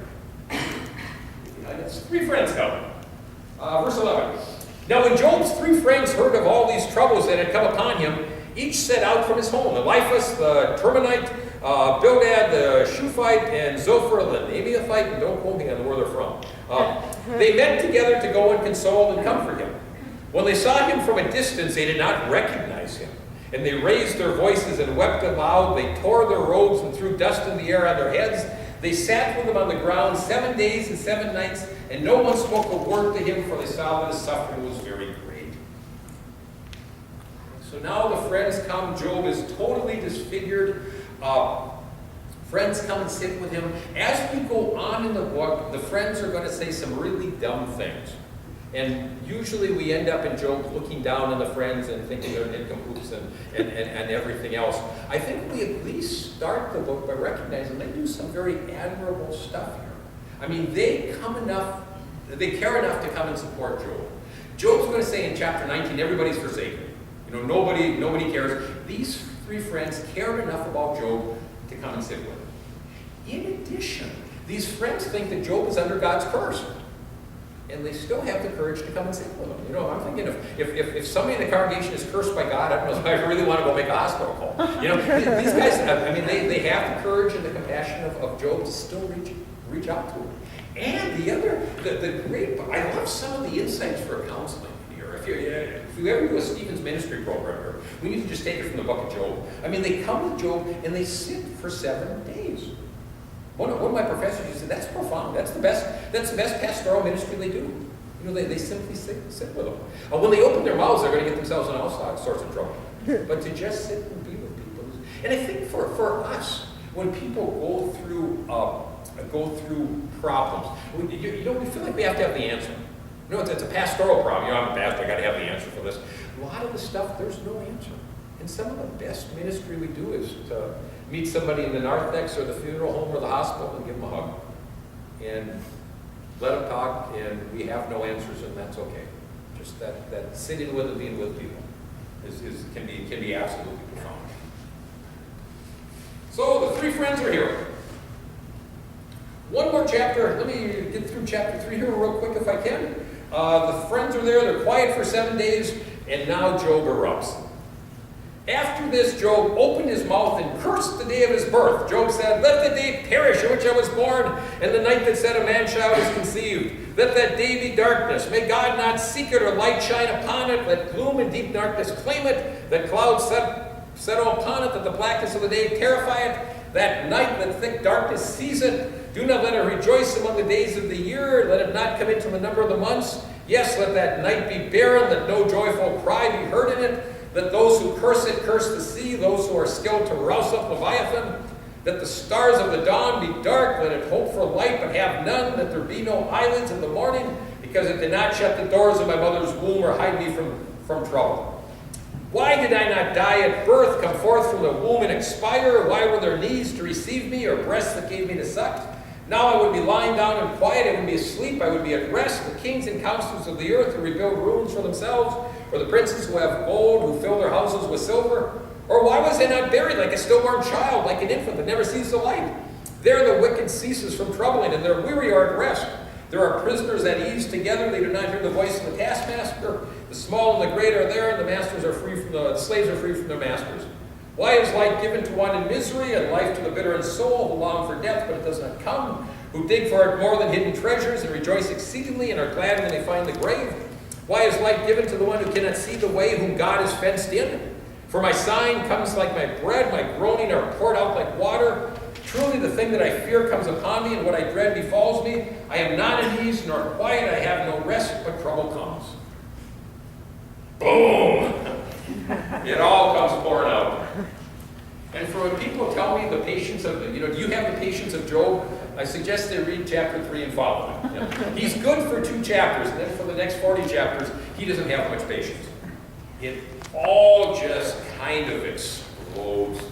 B: It's 3 friends coming. Verse 11. Now when Job's 3 friends heard of all these troubles that had come upon him, each set out from his home. Eliphaz, the Termanite, Bildad, the Shuphite, and Zophar, the Naamathite, and don't quote me on where they're from. They met together to go and console and comfort him. When they saw him from a distance, they did not recognize him. And they raised their voices and wept aloud. They tore their robes and threw dust in the air on their heads. They sat with him on the ground 7 days and 7 nights, and no one spoke a word to him, for they saw that his suffering was very great. So now the friends come. Job is totally disfigured. Friends come and sit with him. As we go on in the book, the friends are going to say some really dumb things. And usually we end up in Job looking down on the friends and thinking they're nincompoops and everything else. I think we at least start the book by recognizing they do some very admirable stuff here. I mean, they care enough to come and support Job. Job's going to say in chapter 19, everybody's forsaken. You know, nobody cares. These 3 friends cared enough about Job to come and sit with him. In addition, these friends think that Job is under God's curse. And they still have the courage to come and sit with him. You know, I'm thinking if somebody in the congregation is cursed by God, I don't know if I really want to go make a hospital call. You know, these guys, I mean, they have the courage and the compassion of Job to still reach out to him. And the great, I love some of the insights for counseling here. If you ever do a Stephen's ministry program here, we need to just take it from the book of Job. I mean, they come to Job and they sit for 7 days. One of my professors used to say, that's profound. That's the best pastoral ministry they do. You know, they simply sit with them. When they open their mouths, they're going to get themselves in all sorts of trouble. But to just sit and be with people. And I think for us, when people go through problems, we feel like we have to have the answer. You know, it's a pastoral problem. You know, I'm a pastor, I got to have the answer for this. A lot of the stuff, there's no answer. And some of the best ministry we do is to meet somebody in the narthex or the funeral home or the hospital and give them a hug. And let them talk, and we have no answers, and that's okay. Just that sitting with and being with people can be absolutely profound. So the 3 friends are here. One more chapter. Let me get through chapter 3 here real quick if I can. The friends are there. They're quiet for 7 days, and now Job erupts. After this, Job opened his mouth and cursed the day of his birth. Job said, let the day perish in which I was born, and the night that said a man-child is conceived. Let that day be darkness. May God not seek it or light shine upon it. Let gloom and deep darkness claim it. That clouds settle upon it, that the blackness of the day terrify it. That night, that thick darkness seize it. Do not let it rejoice among the days of the year. Let it not come into the number of the months. Yes, let that night be barren. Let no joyful cry be heard in it.
A: Let those who curse it curse the sea, those who are skilled to rouse up Leviathan. Let the stars of the dawn be dark, let it hope for light but have none. Let there be no eyelids in the morning, because it did not shut the doors of my mother's womb or hide me from trouble. Why did I not die at birth, come forth from the womb and expire? Why were there knees to receive me, or breasts that gave me to suck? Now I would be lying down and quiet, I would be asleep, I would be at rest. The kings and counselors of the earth who rebuild ruins for themselves, or the princes who have gold, who fill their houses with silver? Or why was I not buried like a stillborn child, like an infant that never sees the light? There the wicked ceases from troubling, and their weary are at rest. There are prisoners at ease together, they do not hear the voice of the taskmaster. The small and the great are there, and the slaves are free from their masters. Why is light given to one in misery, and life to the bitter in soul, who long for death, but it does not come, who dig for it more than hidden treasures, and rejoice exceedingly, and are glad when they find the grave? Why is light given to the one who cannot see the way, whom God has fenced in? For my sign comes like my bread, my groaning are poured out like water. Truly the thing that I fear comes upon me, and what I dread befalls me. I am not at ease, nor quiet, I have no rest, but trouble comes. Boom! It all comes pouring out. And for when people tell me the patience of, do you have the patience of Job? I suggest they read chapter 3 and following. He's good for 2 chapters, and then for the next 40 chapters, he doesn't have much patience. It all just kind of explodes now.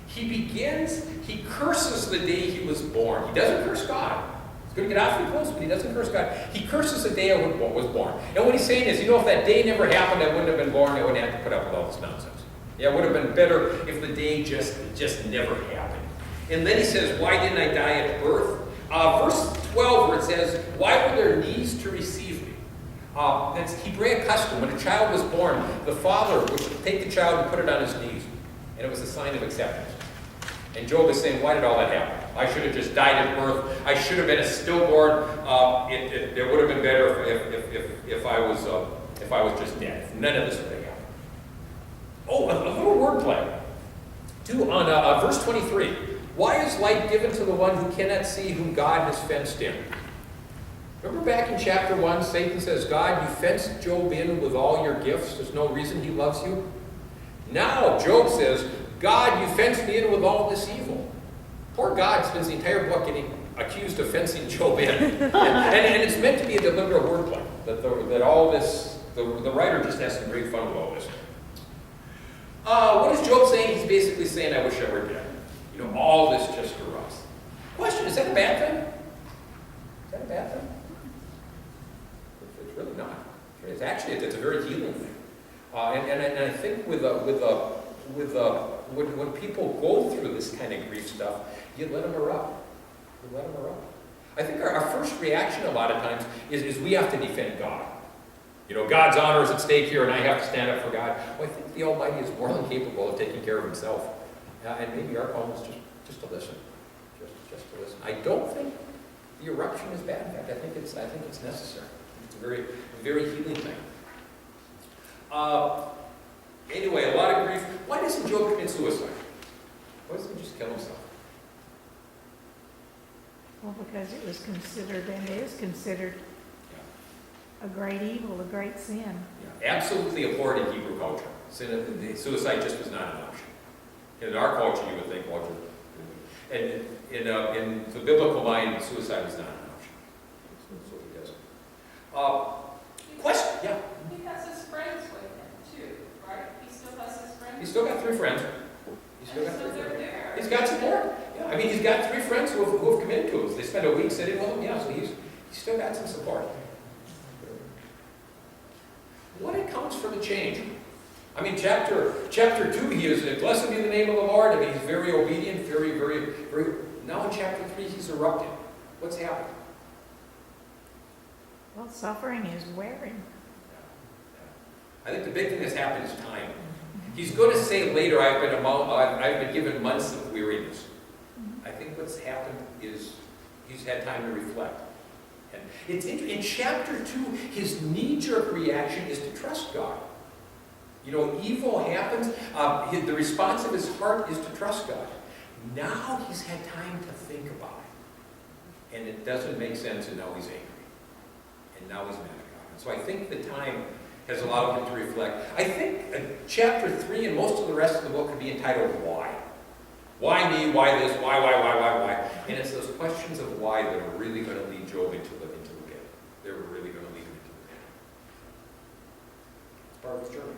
A: He curses the day he was born. He doesn't curse God. He's going to get awfully close, but he doesn't curse God. He curses the day I was born. And what he's saying is, if that day never happened, I wouldn't have been born, I wouldn't have to put up with all this nonsense. Yeah, it would have been better if the day just never happened. And then he says, why didn't I die at birth? Verse 12, where it says, why were there knees to receive me? That's Hebraic custom. When a child was born, the father would take the child and put it on his knees. And it was a sign of acceptance. And Job is saying, why did all that happen? I should have just died at birth. I should have been a stillborn. It would have been better if I was just dead. If none of this would have happened. Oh, a little wordplay. On verse 23. Why is light given to the one who cannot see, whom God has fenced in? Remember back in chapter 1, Satan says, God, you fenced Job in with all your gifts. There's no reason he loves you. Now Job says, God, you fenced me in with all this evil. Poor God spends the entire book getting accused of fencing Job in. and it's meant to be a deliberate wordplay. That all this, the writer just has some great fun with all this. What is Job saying? He's basically saying, I wish I were dead. All this just for us. Question, is that a bad thing? Is that a bad thing? It's really not. It's actually, it's a very healing thing. And I think when people go through this kind of grief stuff, you let them erupt. You let them erupt. I think our first reaction a lot of times is we have to defend God. God's honor is at stake here, and I have to stand up for God. Well, I think the Almighty is more than capable of taking care of himself. And maybe our call is just to listen. Just to listen. I don't think the eruption is bad. In fact, I think it's necessary. It's a very, very healing thing. Anyway, a lot of grief. Why doesn't Job commit suicide? Why doesn't he just kill himself?
F: Well, because it was considered, and is considered, a great evil, a great sin.
A: Yeah, absolutely abhorred in Hebrew culture. Suicide just was not an option. In our culture, you would think, well, and in the biblical mind, suicide is not an option. So he doesn't. Question? Yeah.
C: He has his friends with him too, right? He still has his friends.
A: He's still got 3 friends.
C: They're there.
A: He's got support. Yeah, I mean, he's got 3 friends who have committed to him. They spent a week sitting with him. Yeah, so he's still got some support. What accounts for the change? I mean, chapter 2, he is, blessed be the name of the Lord. I mean, he's very obedient, very, very, very. Now in chapter 3, he's erupted. What's happened?
F: Well, suffering is wearing.
A: I think the big thing that's happened is time. He's going to say later, I've been given months of weariness. I think what's happened is he's had time to reflect. And it's in chapter 2, his knee-jerk reaction is to trust God. Evil happens. The response of his heart is to trust God. Now he's had time to think about it. And it doesn't make sense, and now he's angry. And now he's mad at God. And so I think the time
B: has allowed him to reflect. I think chapter 3 and most of the rest of the book could be entitled Why. Why me? Why this? Why? And it's those questions of why that are really going to lead Job into the pit. They're really going to lead him into the pit. It's part of his journey.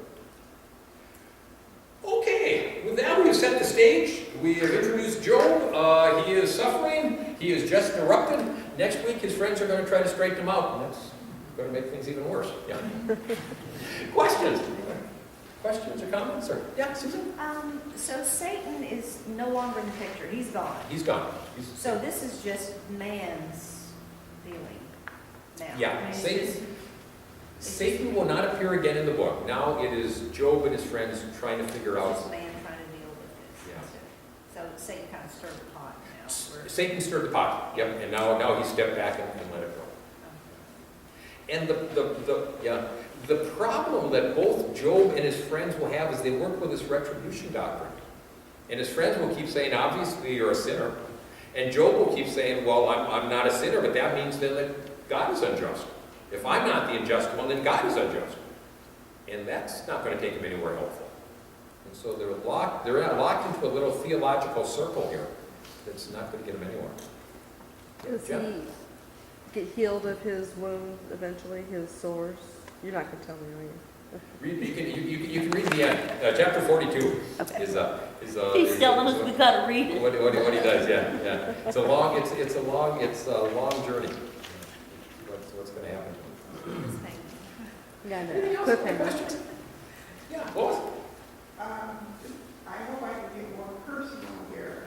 B: Okay, with that we've set the stage. We have introduced Job. He is suffering. He is just erupted. Next week his friends are going to try to straighten him out, and that's going to make things even worse. Yeah. Questions? Questions or comments? Or yeah, Susan?
H: So Satan is no longer in the picture. He's gone.
B: He's gone.
H: So this is just man's feeling now.
B: Yeah,
H: I mean, it's
B: Satan.
H: just-
B: Satan will not appear again in the book. Now it is Job and his friends trying to figure out.
H: Just man trying to deal with this.
B: Yeah.
H: So Satan kind of stirred the pot now. Where-
B: Satan stirred the pot. Yep. And now he stepped back and let it go. And the problem that both Job and his friends will have is they work with this retribution doctrine. And his friends will keep saying, obviously you're a sinner. And Job will keep saying, well, I'm not a sinner, but that means then that God is unjust. If I'm not the unjust one, then God is unjust. And that's not going to take him anywhere helpful. And so they're locked into a little theological circle here that's not going to get them anywhere.
I: Does
B: Jeff?
I: he get healed of his wound eventually, his sores? You're not going to tell me, are you?
B: You can read the end. Chapter 42
I: Okay.
B: is
J: He's telling us we gotta read it.
B: what he does. Yeah. It's a long journey. What's going to happen to him?
H: this thing.
I: Yeah, I know.
B: Anything else? Any
I: Cliffhanger.
B: questions? Yeah. What was it?
D: I hope I can get more personal here.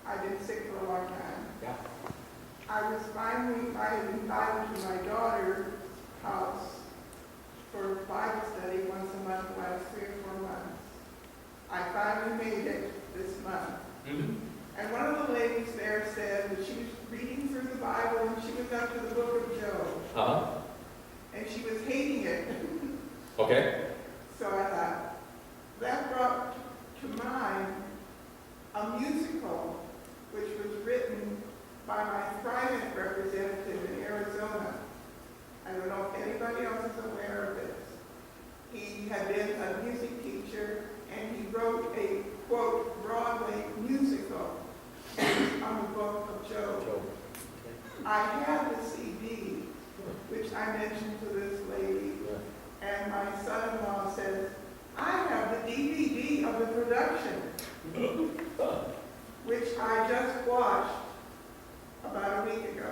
D: I've been sick for a long time.
B: Yeah.
D: I was finally invited to my daughter's house for Bible study once a month the last 3 or 4 months. I finally made it this month.
B: Mm-hmm.
D: And one of the ladies there said that she was reading through the Bible and she was up to the book of Job. And she was hating it.
B: Okay.
D: So I thought, that brought to mind a musical which was written by my private representative in Arizona. I don't know if anybody else is aware of this. He had been a music teacher and he wrote a, quote, Broadway musical on the book of Job. I have the CD, which I mentioned to this lady, and my son-in-law says, I have the DVD of the production, which I just watched about a week ago.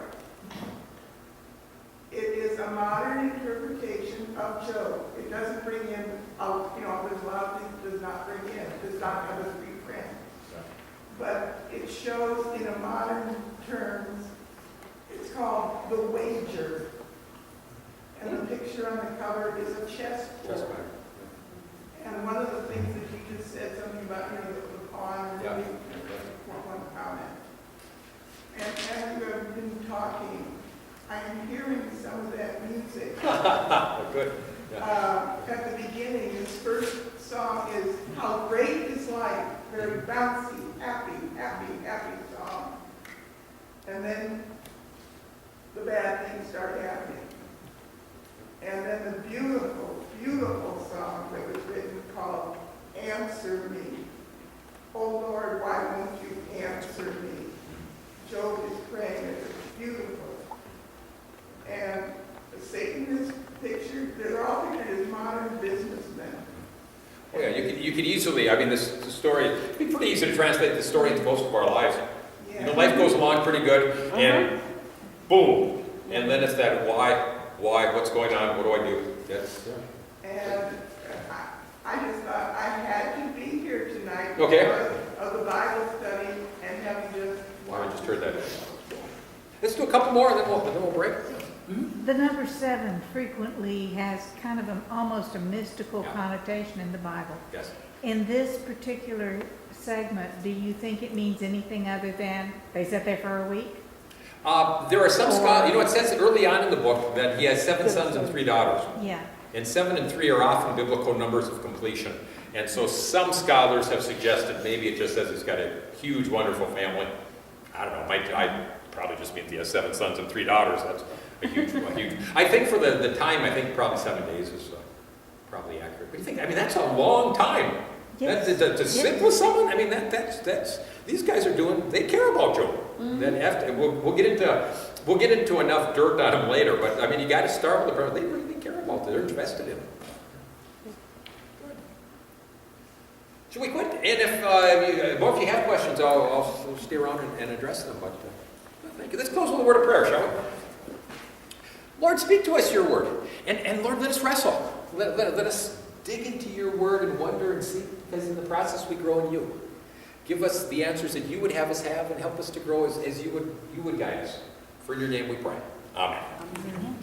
D: It is a modern interpretation of Job. It doesn't bring in, there's a lot of things it does not bring in. It does not have a reprint. But it shows in a modern terms, it's called The Wager. And the picture on the cover is a chessboard. And one of the things that you just said, something about, the pawn,
B: Yeah.
D: one comment. And as we have been talking, I am hearing some of that music.
B: Good. Yeah.
D: At the beginning, his first song is How Great Is Life, very bouncy, happy song. And then the bad things start happening. And then the beautiful, beautiful song that was written called Answer Me. Oh Lord, why won't you answer me? Job is praying, it's beautiful. And Satan is pictured, they're all pictured as modern businessmen.
B: Oh yeah, you could easily, this story, it'd be pretty easy to translate this story into most of our lives.
D: Yeah.
B: Life goes along pretty good, and boom, and then it's that why, what's going on, what do I do? Yes.
D: And I just thought I had to be here tonight
B: Okay.
D: because of the Bible study and having just
B: I
D: watched.
B: just heard that. Let's do a couple more, and then we'll break.
F: The number 7 frequently has kind of almost a mystical
B: Yeah.
F: connotation in the Bible.
B: Yes.
F: In this particular segment, do you think it means anything other than they sat there for a week?
B: There are some scholars, it says early on in the book that he has 7 sons and 3 daughters.
F: Yeah.
B: And 7 and 3 are often biblical numbers of completion. And so some scholars have suggested maybe it just says he's got a huge, wonderful family. I don't know, I probably just means he has 7 sons and 3 daughters. A huge. I think for the time, I think probably 7 days is probably accurate. What do you think? I mean, that's a long time.
F: Yes.
B: To sit with someone, I mean, that's these guys are doing. They care about Joe. Then after we'll get into enough dirt on him later. But I mean, you got to start with the problem. They really care about it. They're invested in him. Good. Should we quit? And if you have questions, I'll stay around and address them. But thank you. Let's close with a word of prayer, shall we? Lord, speak to us your word, and Lord, let us wrestle. Let us dig into your word and wonder and see, because in the process we grow in you. Give us the answers that you would have us have, and help us to grow as you would guide us. For in your name we pray. Amen.
F: Amen.